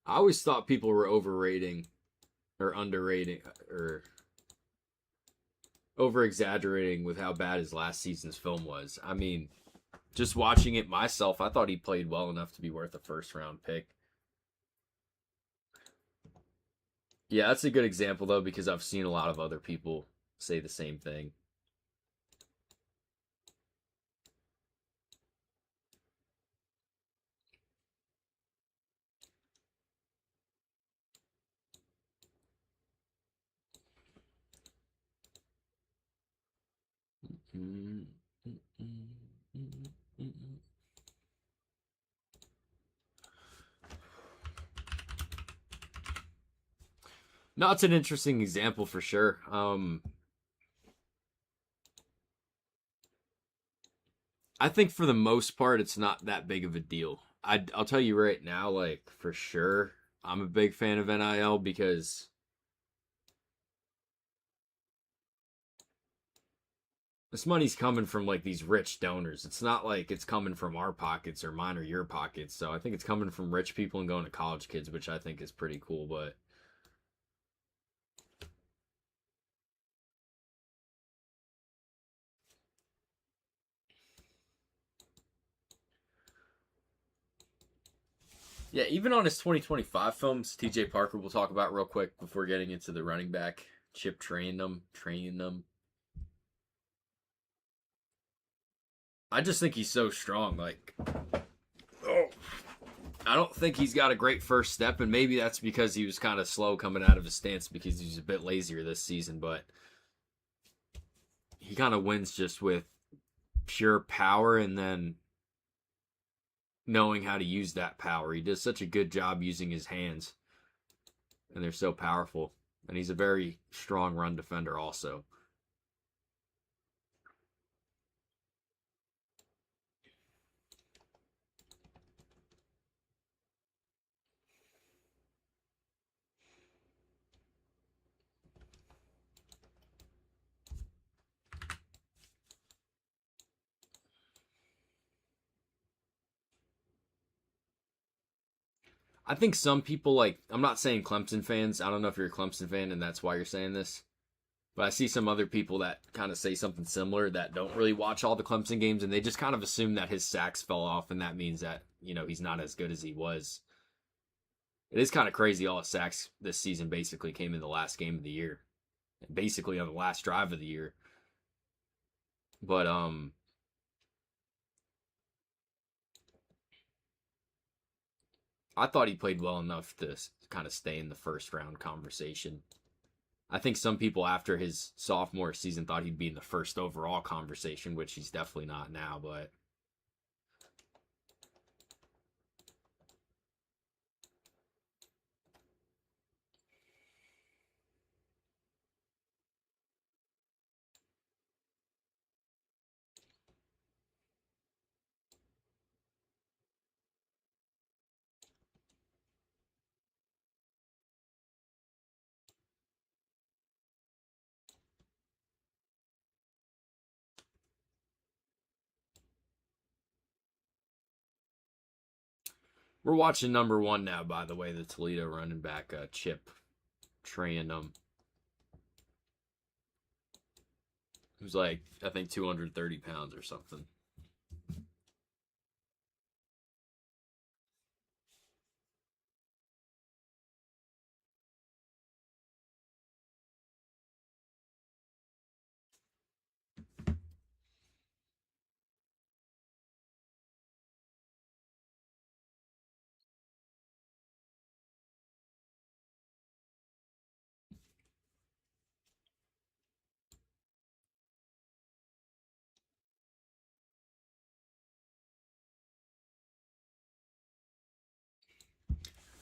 [SPEAKER 1] I always thought people were overrating or underrating or over exaggerating with how bad his last season's film was. I mean, just watching it myself, I thought he played well enough to be worth a 1st round pick. Yeah, that's a good example though, because I've seen a lot of other people say the same thing. No, it's an interesting example for sure. I think for the most part, it's not that big of a deal. I'll tell you right now, like for sure, I'm a big fan of NIL because this money's coming from like these rich donors. It's not like it's coming from our pockets or mine or your pockets. So I think it's coming from rich people and going to college kids, which I think is pretty cool. But yeah, even on his 2025 films, TJ Parker we'll talk about real quick before getting into the running back. Chip training them. I just think he's so strong. Like, oh, I don't think he's got a great first step, and maybe that's because he was kind of slow coming out of his stance because he's a bit lazier this season. But he kind of wins just with pure power and then knowing how to use that power. He does such a good job using his hands, and they're so powerful. And he's a very strong run defender also. I think some people like, I'm not saying Clemson fans. I don't know if you're a Clemson fan and that's why you're saying this. But I see some other people that kind of say something similar that don't really watch all the Clemson games and they just kind of assume that his sacks fell off and that means that, he's not as good as he was. It is kind of crazy all his sacks this season basically came in the last game of the year. Basically on the last drive of the year. But I thought he played well enough to kind of stay in the first round conversation. I think some people after his sophomore season thought he'd be in the first overall conversation, which he's definitely not now, but we're watching number one now, by the way, the Toledo running back, Chip Trayanum. Who's like, I think 230 pounds or something.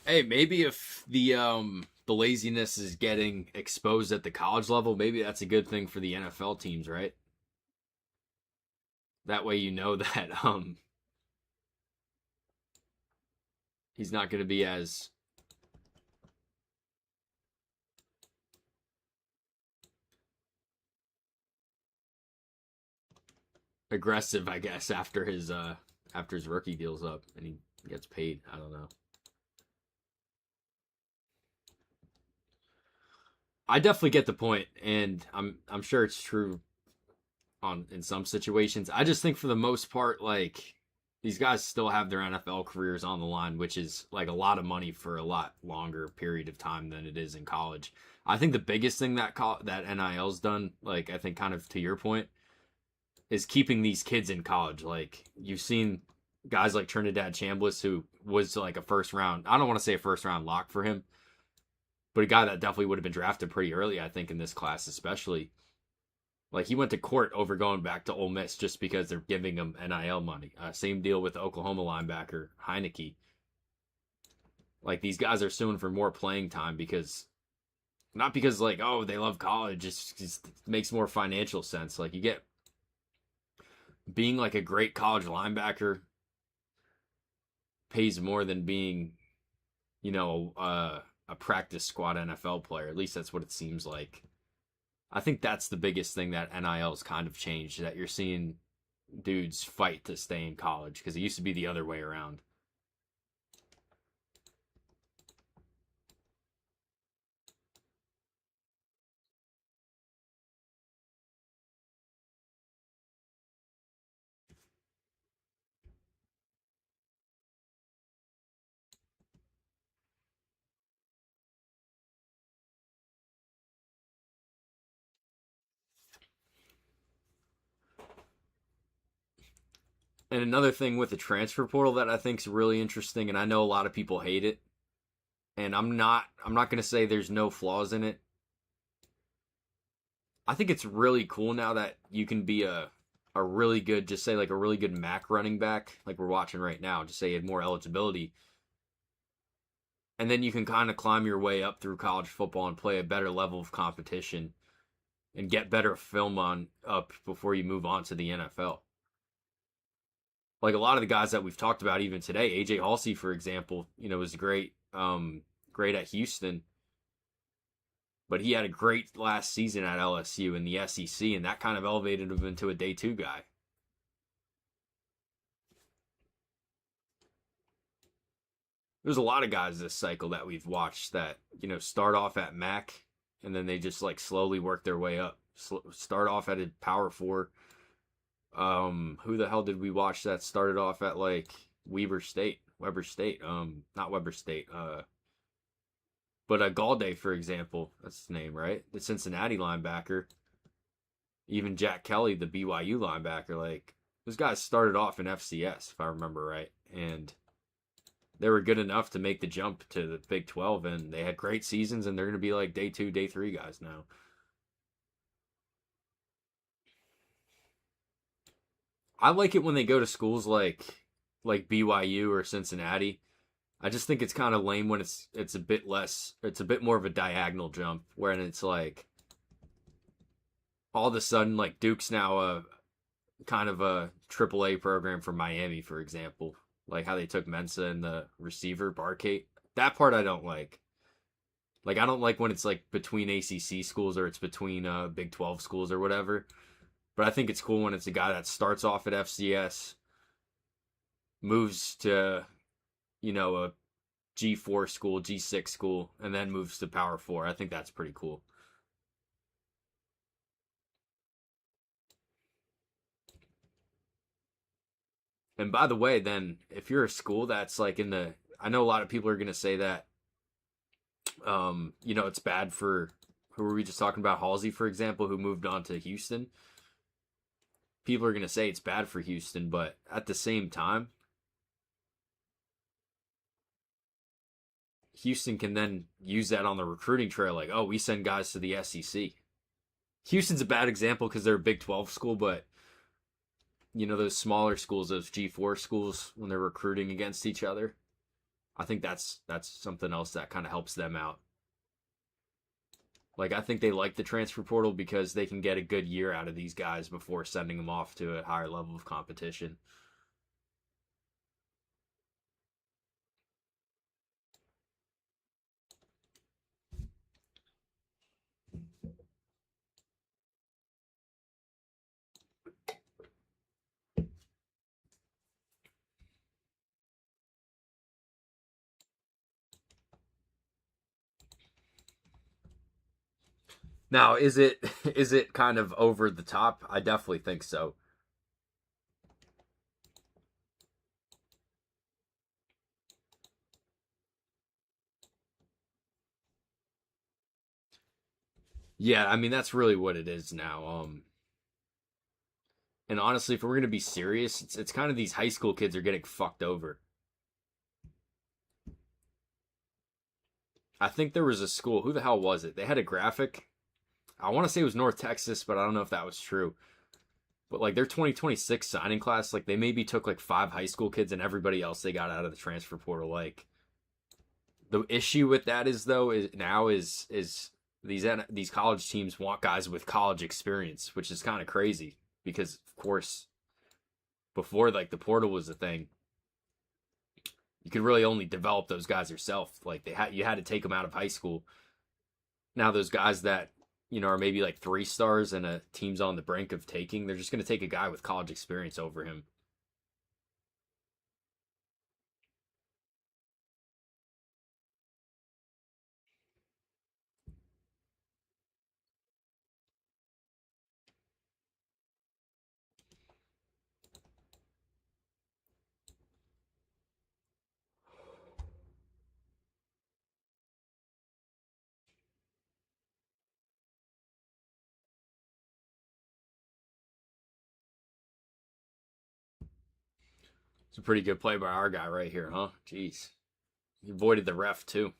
[SPEAKER 1] Hey, maybe if the laziness is getting exposed at the college level, maybe that's a good thing for the NFL teams, right? That way you know that he's not going to be as aggressive, I guess, after his rookie deal's up and he gets paid. I don't know. I definitely get the point, and I'm sure it's true on in some situations. I just think for the most part, like these guys still have their NFL careers on the line, which is like a lot of money for a lot longer period of time than it is in college. I think the biggest thing that NIL's done, like I think kind of to your point, is keeping these kids in college. Like you've seen guys like Trinidad Chambliss, who was like a first round. I don't want to say a first round lock for him, but a guy that definitely would have been drafted pretty early, I think, in this class, especially. Like he went to court over going back to Ole Miss just because they're giving him NIL money. Same deal with the Oklahoma linebacker Heineke. Like these guys are suing for more playing time because not because like oh they love college, just makes more financial sense. Like you get being like a great college linebacker pays more than being a practice squad NFL player. At least that's what it seems like. I think that's the biggest thing that NIL's kind of changed, that you're seeing dudes fight to stay in college, because it used to be the other way around. And another thing with the transfer portal that I think is really interesting, and I know a lot of people hate it, and I'm not going to say there's no flaws in it. I think it's really cool now that you can be a really good, just say like a really good MAC running back, like we're watching right now, just say you had more eligibility. And then you can kind of climb your way up through college football and play a better level of competition and get better film on up before you move on to the NFL. Like a lot of the guys that we've talked about even today, AJ Halsey, for example, was great, great at Houston, but he had a great last season at LSU in the SEC, and that kind of elevated him into a day two guy. There's a lot of guys this cycle that we've watched that, start off at MAC and then they just like slowly work their way up. Start off at a Power Four. Who the hell did we watch that started off at like Weber State? Not Weber State. But Galde, for example, that's his name, right? The Cincinnati linebacker. Even Jack Kelly, the BYU linebacker, like those guys started off in FCS, if I remember right, and they were good enough to make the jump to the Big 12, and they had great seasons, and they're going to be like day two, day three guys now. I like it when they go to schools like BYU or Cincinnati. I just think it's kind of lame when it's a bit less, it's a bit more of a diagonal jump, where it's like all of a sudden like Duke's now a kind of a AAA program for Miami, for example, like how they took Mensa and the receiver Barkate. That part I don't like. Like I don't like when it's like between ACC schools or it's between Big 12 schools or whatever. But I think it's cool when it's a guy that starts off at FCS, moves to, a G4 school, G6 school, and then moves to Power 4. I think that's pretty cool. And by the way, then if you're a school that's like I know a lot of people are going to say that, it's bad for, who were we just talking about? Halsey, for example, who moved on to Houston. People are going to say it's bad for Houston, but at the same time, Houston can then use that on the recruiting trail. Like, oh, we send guys to the SEC. Houston's a bad example because they're a Big 12 school, but those smaller schools, those G4 schools, when they're recruiting against each other, I think that's something else that kind of helps them out. Like, I think they like the transfer portal because they can get a good year out of these guys before sending them off to a higher level of competition. Now, is it is it kind of over the top? I definitely think so. Yeah, I mean that's really what it is now. And honestly, if we're gonna be serious, it's kind of these high school kids are getting fucked over. I think there was a school. Who the hell was it? They had a graphic. I want to say it was North Texas, but I don't know if that was true. But like their 2026 signing class, like they maybe took like 5 high school kids and everybody else they got out of the transfer portal. Like the issue with that is though is now is these college teams want guys with college experience, which is kind of crazy because of course before like the portal was a thing, you could really only develop those guys yourself. Like you had to take them out of high school. Now those guys that are maybe like 3 stars and a team's on the brink of taking, they're just going to take a guy with college experience over him. It's a pretty good play by our guy right here, huh? Jeez. He avoided the ref too.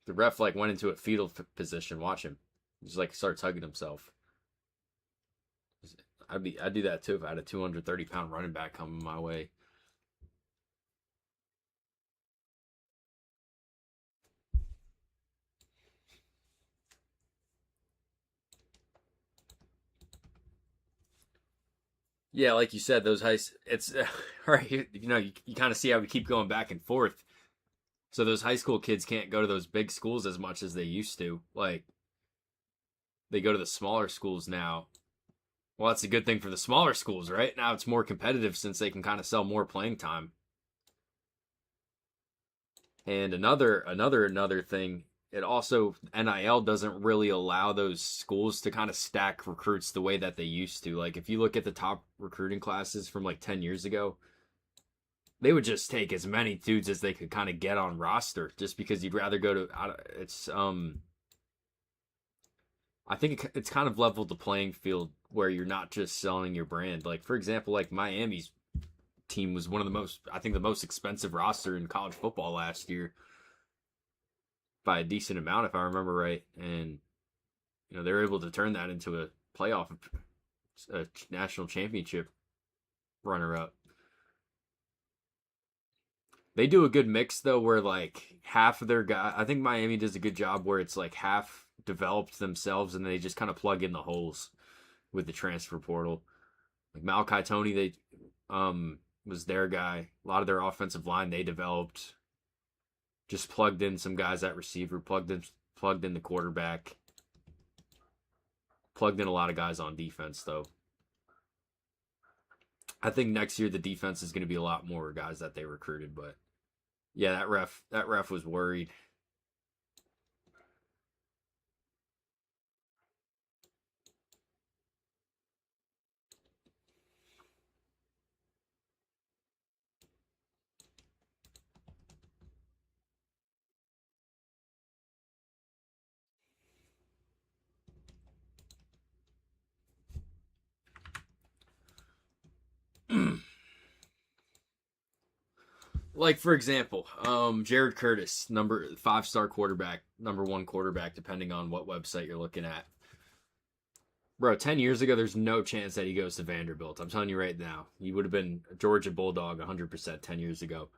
[SPEAKER 1] The ref like went into a fetal position. Watch him. He's like starts hugging himself. I'd do that too if I had a 230-pound running back coming my way. Yeah, like you said, those high it's right. You kind of see how we keep going back and forth. So those high school kids can't go to those big schools as much as they used to. Like they go to the smaller schools now. Well, that's a good thing for the smaller schools, right? Now it's more competitive since they can kind of sell more playing time. And another thing, it also NIL doesn't really allow those schools to kind of stack recruits the way that they used to. Like if you look at the top recruiting classes from like 10 years ago, they would just take as many dudes as they could kind of get on roster just because you'd rather go to it's I think it's kind of leveled the playing field where you're not just selling your brand. Like for example, like Miami's team was one of the most, I think the most expensive roster in college football last year by a decent amount if I remember right, and they were able to turn that into a playoff, a national championship runner up. They do a good mix though, where like half of their guy, I think Miami does a good job where it's like half developed themselves and they just kind of plug in the holes with the transfer portal. Like Malachi Tony, they was their guy. A lot of their offensive line they developed. Just plugged in some guys at receiver, plugged in the quarterback, plugged in a lot of guys on defense though. I think next year the defense is going to be a lot more guys that they recruited, but yeah, that ref was worried. Like for example, Jared Curtis, number 5-star quarterback, number 1 quarterback, depending on what website you're looking at. Bro, 10 years ago, there's no chance that he goes to Vanderbilt. I'm telling you right now. He would have been a Georgia Bulldog 100% 10 years ago.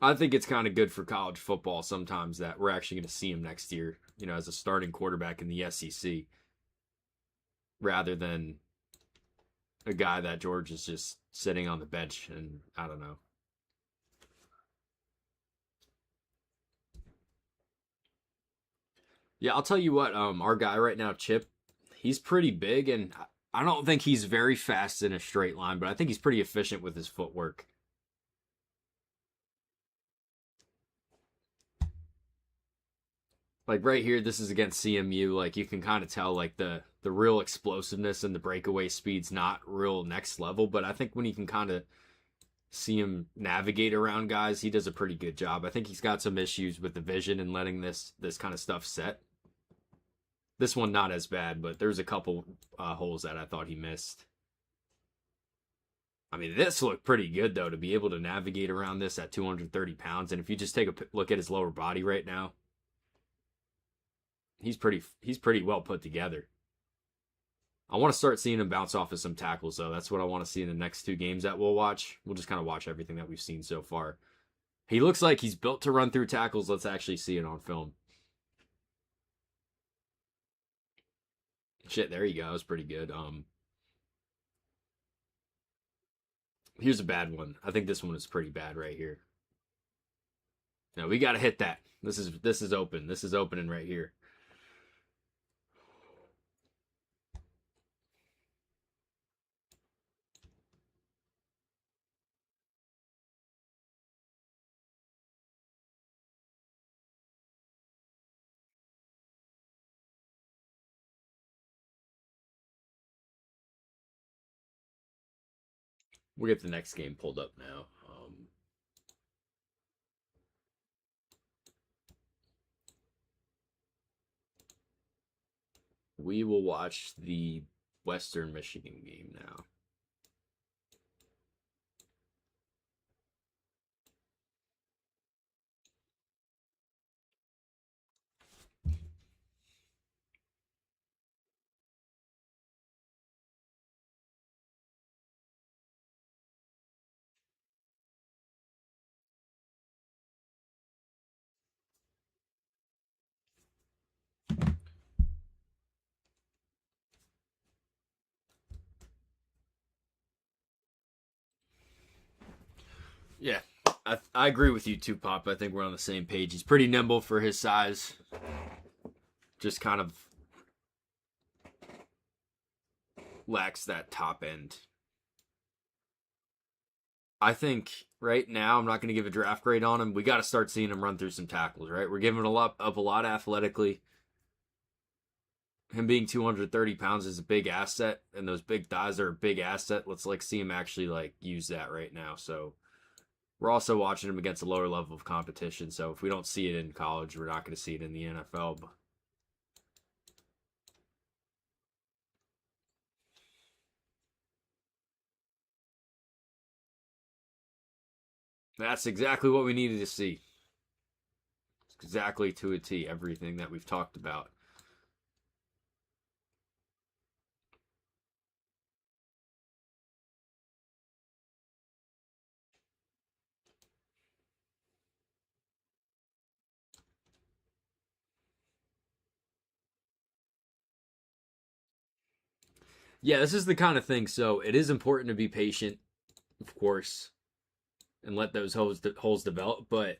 [SPEAKER 1] I think it's kind of good for college football sometimes that we're actually going to see him next year, as a starting quarterback in the SEC rather than a guy that George is just sitting on the bench and I don't know. Yeah, I'll tell you what, our guy right now, Chip, he's pretty big and I don't think he's very fast in a straight line, but I think he's pretty efficient with his footwork. Like right here, this is against CMU. Like you can kind of tell, like the real explosiveness and the breakaway speed's not real next level. But I think when you can kind of see him navigate around guys, he does a pretty good job. I think he's got some issues with the vision and letting this kind of stuff set. This one not as bad, but there's a couple holes that I thought he missed. I mean, this looked pretty good though to be able to navigate around this at 230 pounds. And if you just take a look at his lower body right now, he's pretty well put together. I want to start seeing him bounce off of some tackles though. That's what I want to see in the next 2 games that we'll watch. We'll just kind of watch everything that we've seen so far. He looks like he's built to run through tackles. Let's actually see it on film. Shit, there you go. That was pretty good. Here's a bad one. I think this one is pretty bad right here. Now we gotta hit that. This is open. This is opening right here. We'll get the next game pulled up now. We will watch the Western Michigan game now. Yeah, I agree with you too, Pop. I think we're on the same page. He's pretty nimble for his size. Just kind of lacks that top end. I think right now I'm not going to give a draft grade on him. We got to start seeing him run through some tackles, right? We're giving up a lot athletically. Him being 230 pounds is a big asset, and those big thighs are a big asset. Let's see him actually use that right now. So we're also watching him against a lower level of competition. So if we don't see it in college, we're not going to see it in the NFL. That's exactly what we needed to see. Exactly to a T, everything that we've talked about. Yeah, this is the kind of thing. So it is important to be patient, of course, and let those holes develop. But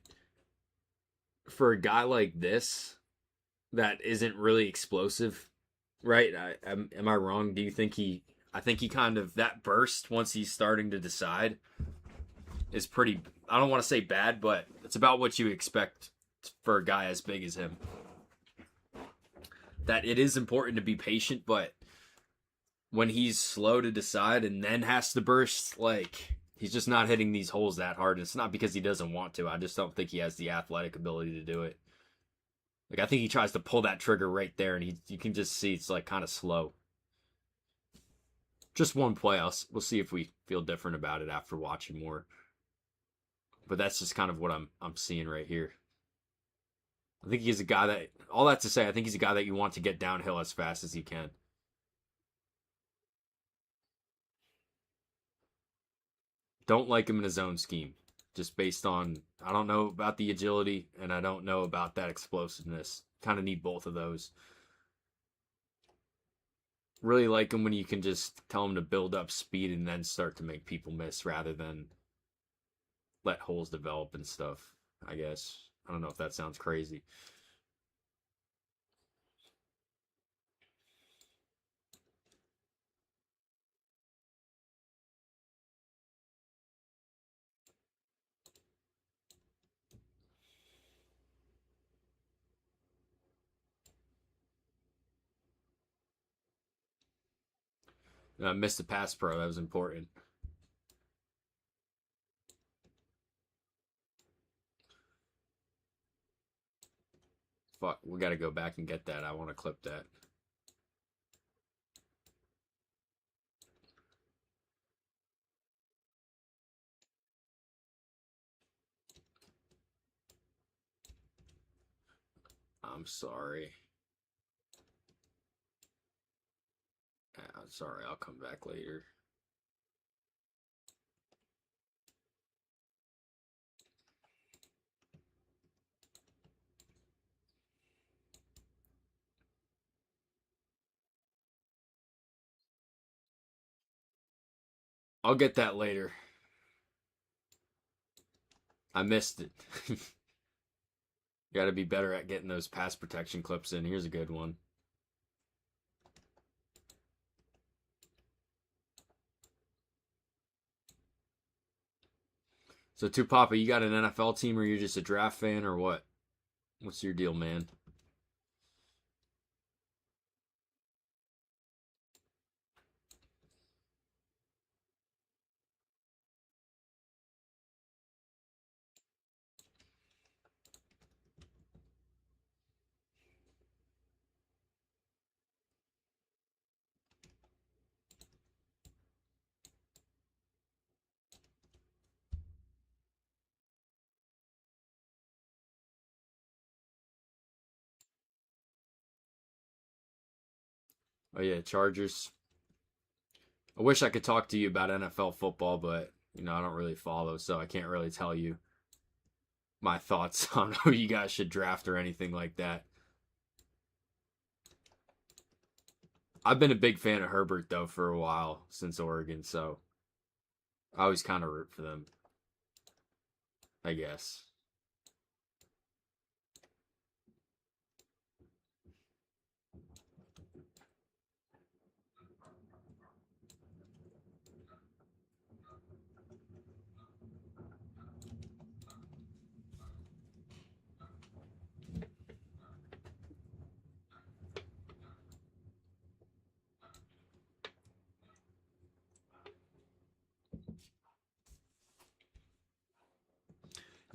[SPEAKER 1] for a guy like this that isn't really explosive, right? Am I wrong? Do you think he? I think he kind of that burst once he's starting to decide is pretty. I don't want to say bad, but it's about what you expect for a guy as big as him. That it is important to be patient, but when he's slow to decide and then has to burst, he's just not hitting these holes that hard. And it's not because he doesn't want to. I just don't think he has the athletic ability to do it. I think he tries to pull that trigger right there, and you can just see it's kind of slow. Just one play. We'll see if we feel different about it after watching more. But that's just kind of what I'm seeing right here. I think he's a guy that, all that to say, I think he's a guy that you want to get downhill as fast as you can. Don't like him in his own scheme, just based on, I don't know about the agility, and I don't know about that explosiveness. Kind of need both of those. Really like him when you can just tell him to build up speed and then start to make people miss rather than let holes develop and stuff, I guess. I don't know if that sounds crazy. Missed the pass pro. That was important. Fuck, we got to go back and get that. I want to clip that. I'm sorry. Sorry, I'll come back later. I'll get that later. I missed it. Got to be better at getting those pass protection clips in. Here's a good one. So, Tupapa, you got an NFL team or you're just a draft fan or what? What's your deal, man? Oh, yeah, Chargers. I wish I could talk to you about NFL football, but, I don't really follow, so I can't really tell you my thoughts on who you guys should draft or anything like that. I've been a big fan of Herbert, though, for a while since Oregon, so I always kind of root for them, I guess.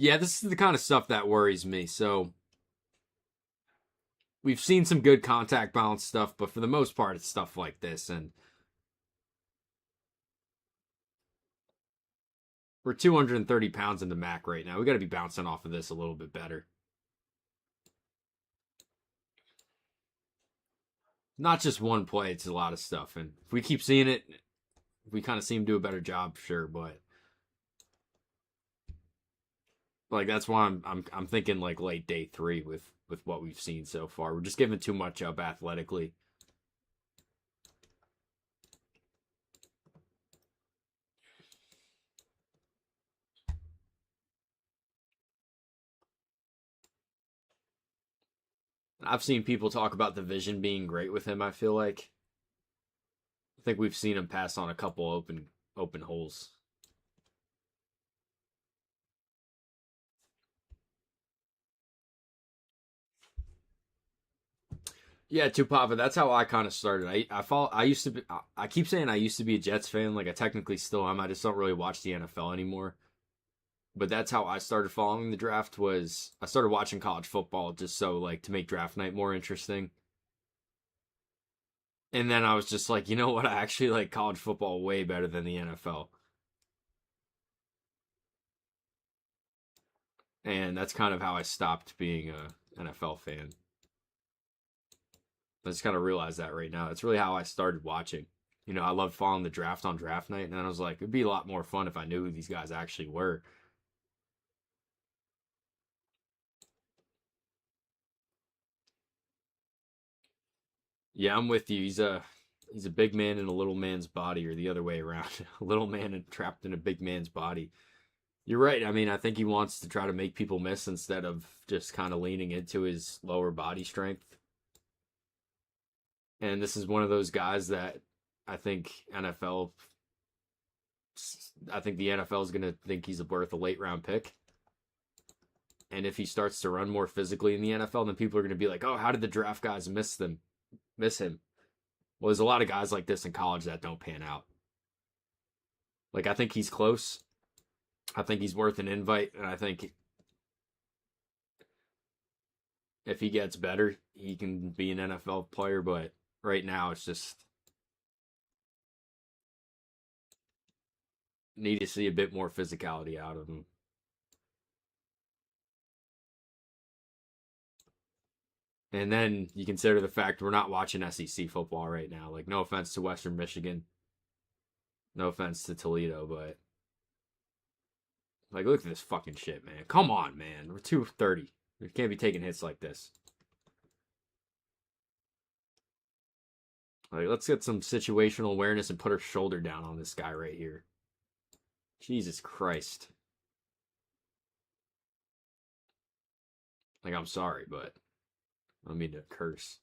[SPEAKER 1] Yeah, this is the kind of stuff that worries me. So we've seen some good contact balance stuff, but for the most part, it's stuff like this. And we're 230 pounds in the MAC right now. We got to be bouncing off of this a little bit better. Not just one play, it's a lot of stuff. And if we keep seeing it, if we kind of see him do a better job, sure. But like that's why I'm thinking like late day 3 with what we've seen so far. We're just giving too much up athletically. I've seen people talk about the vision being great with him. I feel like I think we've seen him pass on a couple open holes. Yeah, Tupava. That's how I kind of started. I used to be. I keep saying I used to be a Jets fan. Like I technically still am. I just don't really watch the NFL anymore. But that's how I started following the draft. Was I started watching college football just so like to make draft night more interesting. And then I was just like, you know what? I actually like college football way better than the NFL. And that's kind of how I stopped being a NFL fan. I just kind of realized that right now. That's really how I started watching. I loved following the draft on draft night, and then I was like, it'd be a lot more fun if I knew who these guys actually were. Yeah, I'm with you. He's a big man in a little man's body, or the other way around. A little man trapped in a big man's body. You're right. I mean, I think he wants to try to make people miss instead of just kind of leaning into his lower body strength. And this is one of those guys that I think NFL I think the NFL is going to think he's worth a late round pick. And if he starts to run more physically in the NFL, then people are going to be like, "Oh, how did the draft guys miss him?" Well, there's a lot of guys like this in college that don't pan out. Like I think he's close. I think he's worth an invite, and I think if he gets better, he can be an NFL player. But right now, it's just need to see a bit more physicality out of him. And then you consider the fact we're not watching SEC football right now. Like, no offense to Western Michigan, no offense to Toledo, but like, look at this fucking shit, man. Come on, man. We're 230. We can't be taking hits like this. Like, let's get some situational awareness and put our shoulder down on this guy right here. Jesus Christ. Like, I'm sorry, but I don't mean to curse.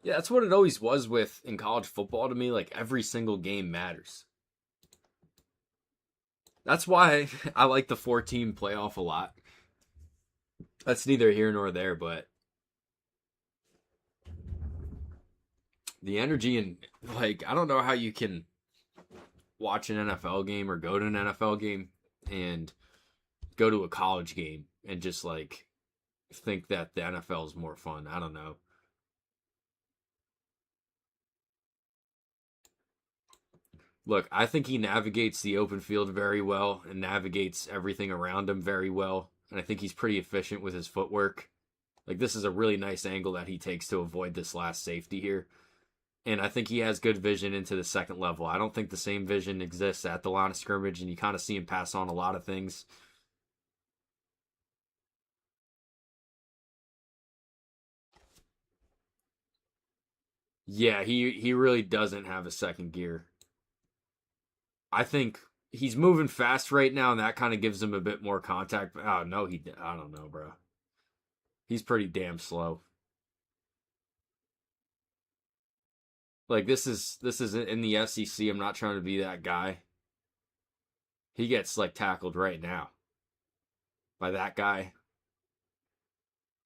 [SPEAKER 1] Yeah, that's what it always was with in college football to me. Like, every single game matters. That's why I like the 4 team playoff a lot. That's neither here nor there, but the energy and, like, I don't know how you can watch an NFL game or go to an NFL game and go to a college game and just, like, think that the NFL is more fun. I don't know. Look, I think he navigates the open field very well and navigates everything around him very well. And I think he's pretty efficient with his footwork. Like, this is a really nice angle that he takes to avoid this last safety here. And I think he has good vision into the second level. I don't think the same vision exists at the line of scrimmage, and you kind of see him pass on a lot of things. Yeah, he really doesn't have a second gear. I think he's moving fast right now, and that kind of gives him a bit more contact. Oh no, I don't know, bro. He's pretty damn slow. Like, this is in the SEC. I'm not trying to be that guy. He gets like tackled right now by that guy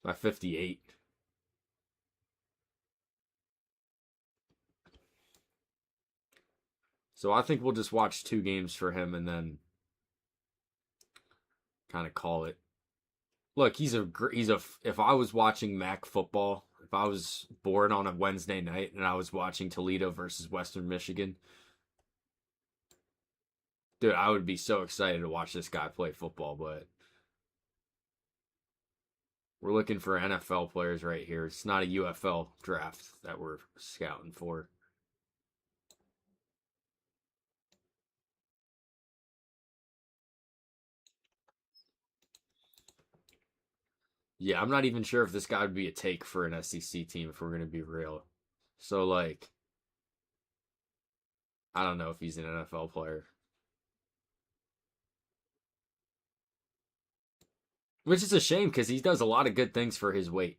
[SPEAKER 1] by 58. So I think we'll just watch 2 games for him and then kind of call it. Look, he's a. If I was watching MAC football, if I was bored on a Wednesday night and I was watching Toledo versus Western Michigan, dude, I would be so excited to watch this guy play football. But we're looking for NFL players right here. It's not a UFL draft that we're scouting for. Yeah, I'm not even sure if this guy would be a take for an SEC team if we're gonna be real. So like, I don't know if he's an NFL player, which is a shame because he does a lot of good things for his weight.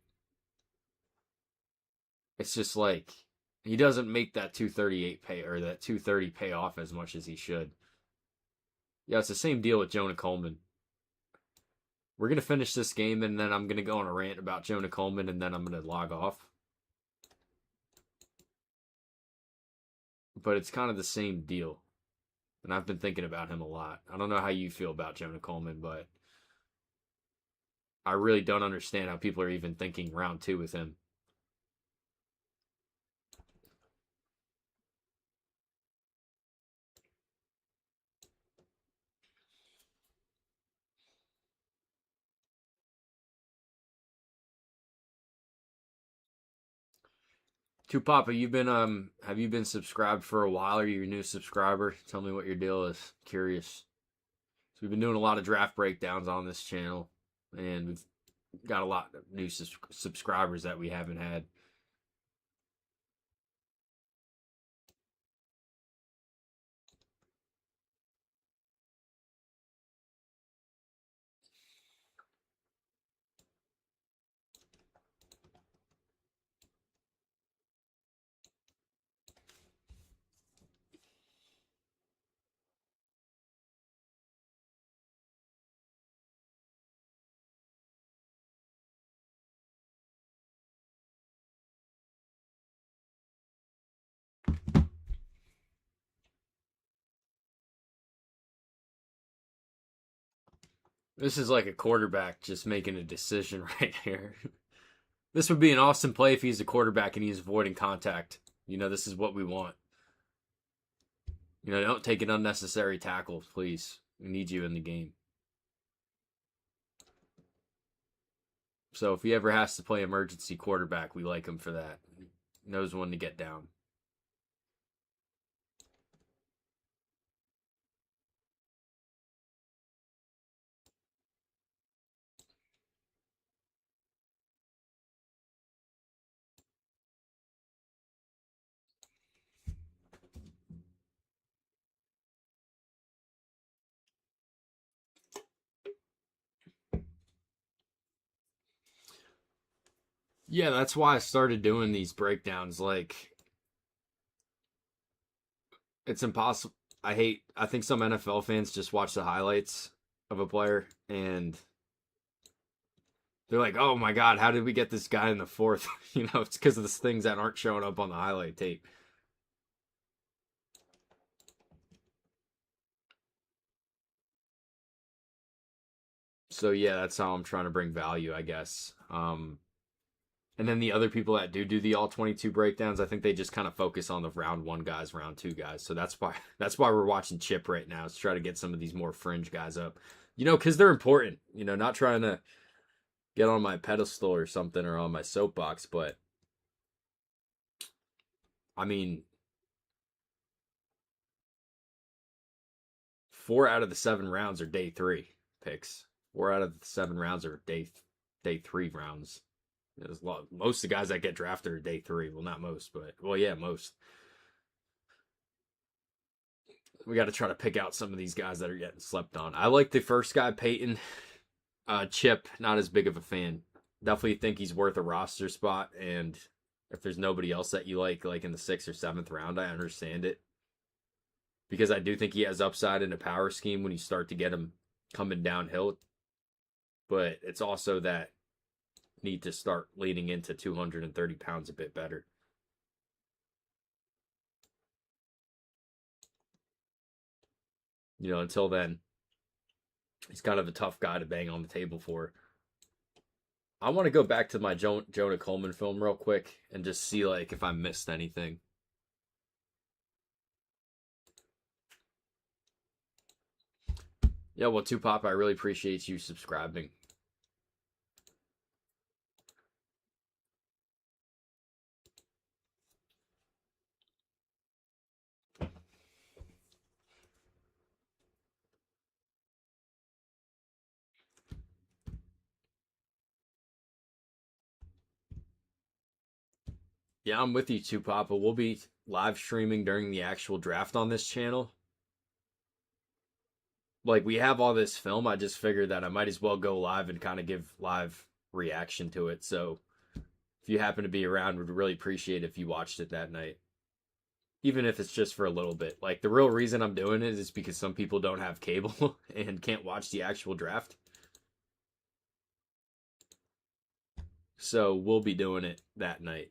[SPEAKER 1] It's just like he doesn't make that 238 pay or that 230 pay off as much as he should. Yeah, it's the same deal with Jonah Coleman. We're gonna finish this game and then I'm gonna go on a rant about Jonah Coleman and then I'm gonna log off. But it's kind of the same deal. And I've been thinking about him a lot. I don't know how you feel about Jonah Coleman, but I really don't understand how people are even thinking round 2 with him. Tupapa, you've been have you been subscribed for a while? Are you a new subscriber? Tell me what your deal is. Curious. So we've been doing a lot of draft breakdowns on this channel, and we've got a lot of new subscribers that we haven't had. This is like a quarterback just making a decision right here. This would be an awesome play if he's a quarterback and he's avoiding contact. This is what we want. Don't take an unnecessary tackle, please. We need you in the game. So if he ever has to play emergency quarterback, we like him for that. He knows when to get down. Yeah, that's why I started doing these breakdowns. Like, it's impossible. I think some NFL fans just watch the highlights of a player and they're like, oh my God, how did we get this guy in the fourth? It's because of the things that aren't showing up on the highlight tape. So yeah, that's how I'm trying to bring value, I guess. And then the other people that do the all 22 breakdowns, I think they just kind of focus on the round one guys, round two guys. So that's why we're watching Chip right now, is to try to get some of these more fringe guys up. Because they're important. Not trying to get on my pedestal or something or on my soapbox, but I mean, 4 out of the 7 rounds are day 3 picks. 4 out of the 7 rounds are day 3 rounds. Most of the guys that get drafted are day 3. Well, not most, but yeah, most. We got to try to pick out some of these guys that are getting slept on. I like the first guy, Peyton. Chip, not as big of a fan. Definitely think he's worth a roster spot, and if there's nobody else that you like in the 6th or 7th round, I understand it. Because I do think he has upside in a power scheme when you start to get him coming downhill. But it's also that need to start leaning into 230 pounds a bit better. Until then, he's kind of a tough guy to bang on the table for. I want to go back to my Jonah Coleman film real quick and just see if I missed anything. Yeah, well, Tupop, I really appreciate you subscribing. Yeah, I'm with you too, Papa. We'll be live streaming during the actual draft on this channel. We have all this film, I just figured that I might as well go live and kind of give live reaction to it. So if you happen to be around, would really appreciate if you watched it that night. Even if it's just for a little bit. The real reason I'm doing it is because some people don't have cable and can't watch the actual draft. So we'll be doing it that night.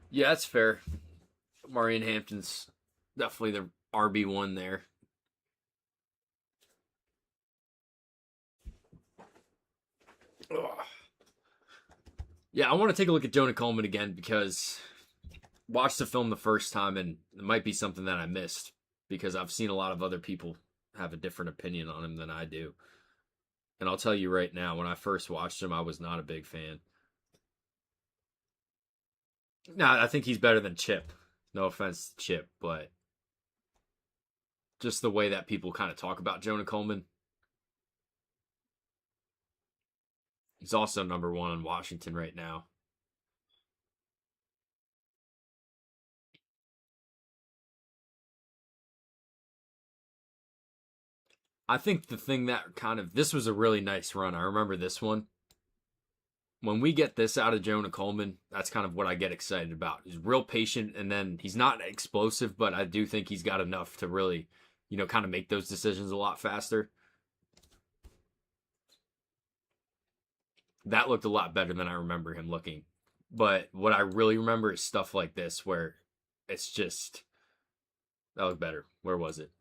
[SPEAKER 1] Yeah, that's fair. Marion Hampton's definitely the RB1 there. Ugh. Yeah, I want to take a look at Jonah Coleman again because watched the film the first time and it might be something that I missed because I've seen a lot of other people have a different opinion on him than I do. And I'll tell you right now, when I first watched him, I was not a big fan. Nah, I think he's better than Chip. No offense to Chip, but just the way that people kind of talk about Jonah Coleman. He's also number 1 in Washington right now. I think the thing that this was a really nice run. I remember this one when we get this out of Jonah Coleman, that's kind of what I get excited about. He's real patient, and then he's not explosive, but I do think he's got enough to really, kind of make those decisions a lot faster. That looked a lot better than I remember him looking. But what I really remember is stuff like this where it's just, that looked better. Where was it?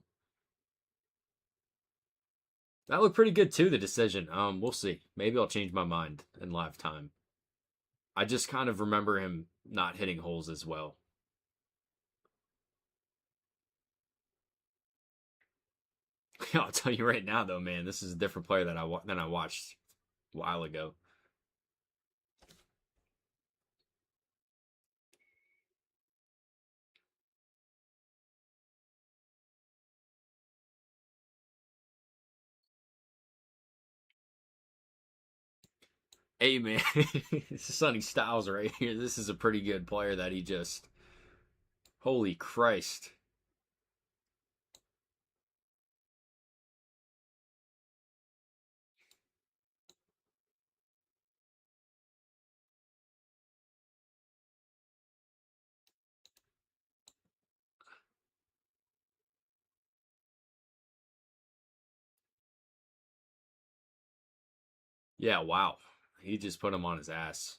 [SPEAKER 1] That looked pretty good too, the decision. We'll see. Maybe I'll change my mind in live time. I just kind of remember him not hitting holes as well. I'll tell you right now, though, man, this is a different player than I watched a while ago. Hey, man, this is Sonny Styles right here. This is a pretty good player that he just. Holy Christ. Yeah, wow. He just put him on his ass.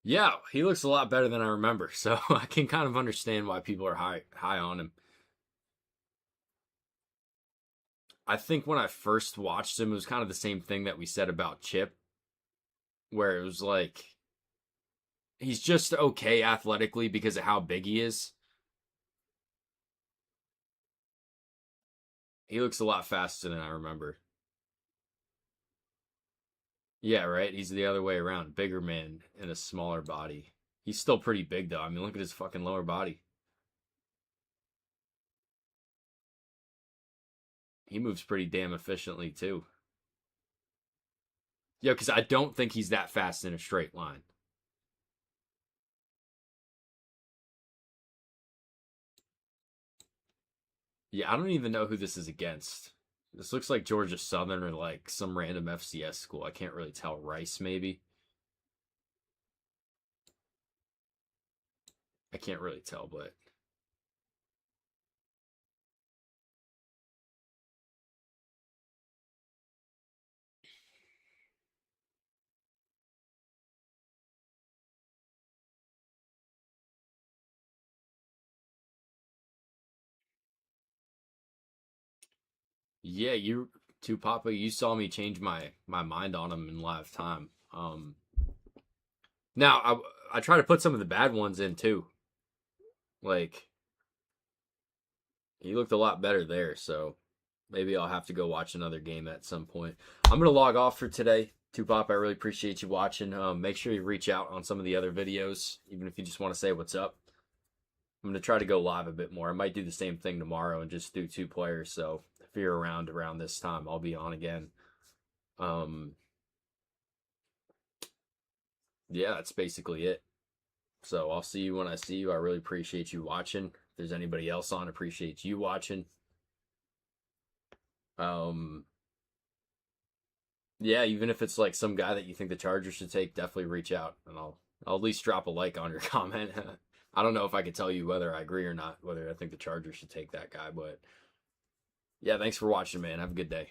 [SPEAKER 1] Yeah, he looks a lot better than I remember, so I can kind of understand why people are high on him. I think when I first watched him, it was kind of the same thing that we said about Chip, where it was like he's just okay athletically because of how big he is. He looks a lot faster than I remember. Yeah, right. He's the other way around. Bigger man in a smaller body. He's still pretty big though. I mean, look at his fucking lower body. He moves pretty damn efficiently too. Yeah, because I don't think he's that fast in a straight line. Yeah, I don't even know who this is against. This looks like Georgia Southern or like some random FCS school. I can't really tell. Rice, maybe? I can't really tell, but. Yeah, you too, Papa. You saw me change my mind on him in live time. Now I try to put some of the bad ones in too. Like he looked a lot better there, so maybe I'll have to go watch another game at some point. I'm gonna log off for today. Tupop, I really appreciate you watching. Make sure you reach out on some of the other videos, even if you just want to say what's up. I'm gonna try to go live a bit more. I might do the same thing tomorrow and just do 2 players. So if you're around this time, I'll be on again. Yeah, that's basically it. So I'll see you when I see you. I really appreciate you watching. If there's anybody else on, appreciate you watching. Yeah, even if it's like some guy that you think the Chargers should take, definitely reach out and I'll at least drop a like on your comment. I don't know if I can tell you whether I agree or not, whether I think the Chargers should take that guy, but yeah, thanks for watching, man. Have a good day.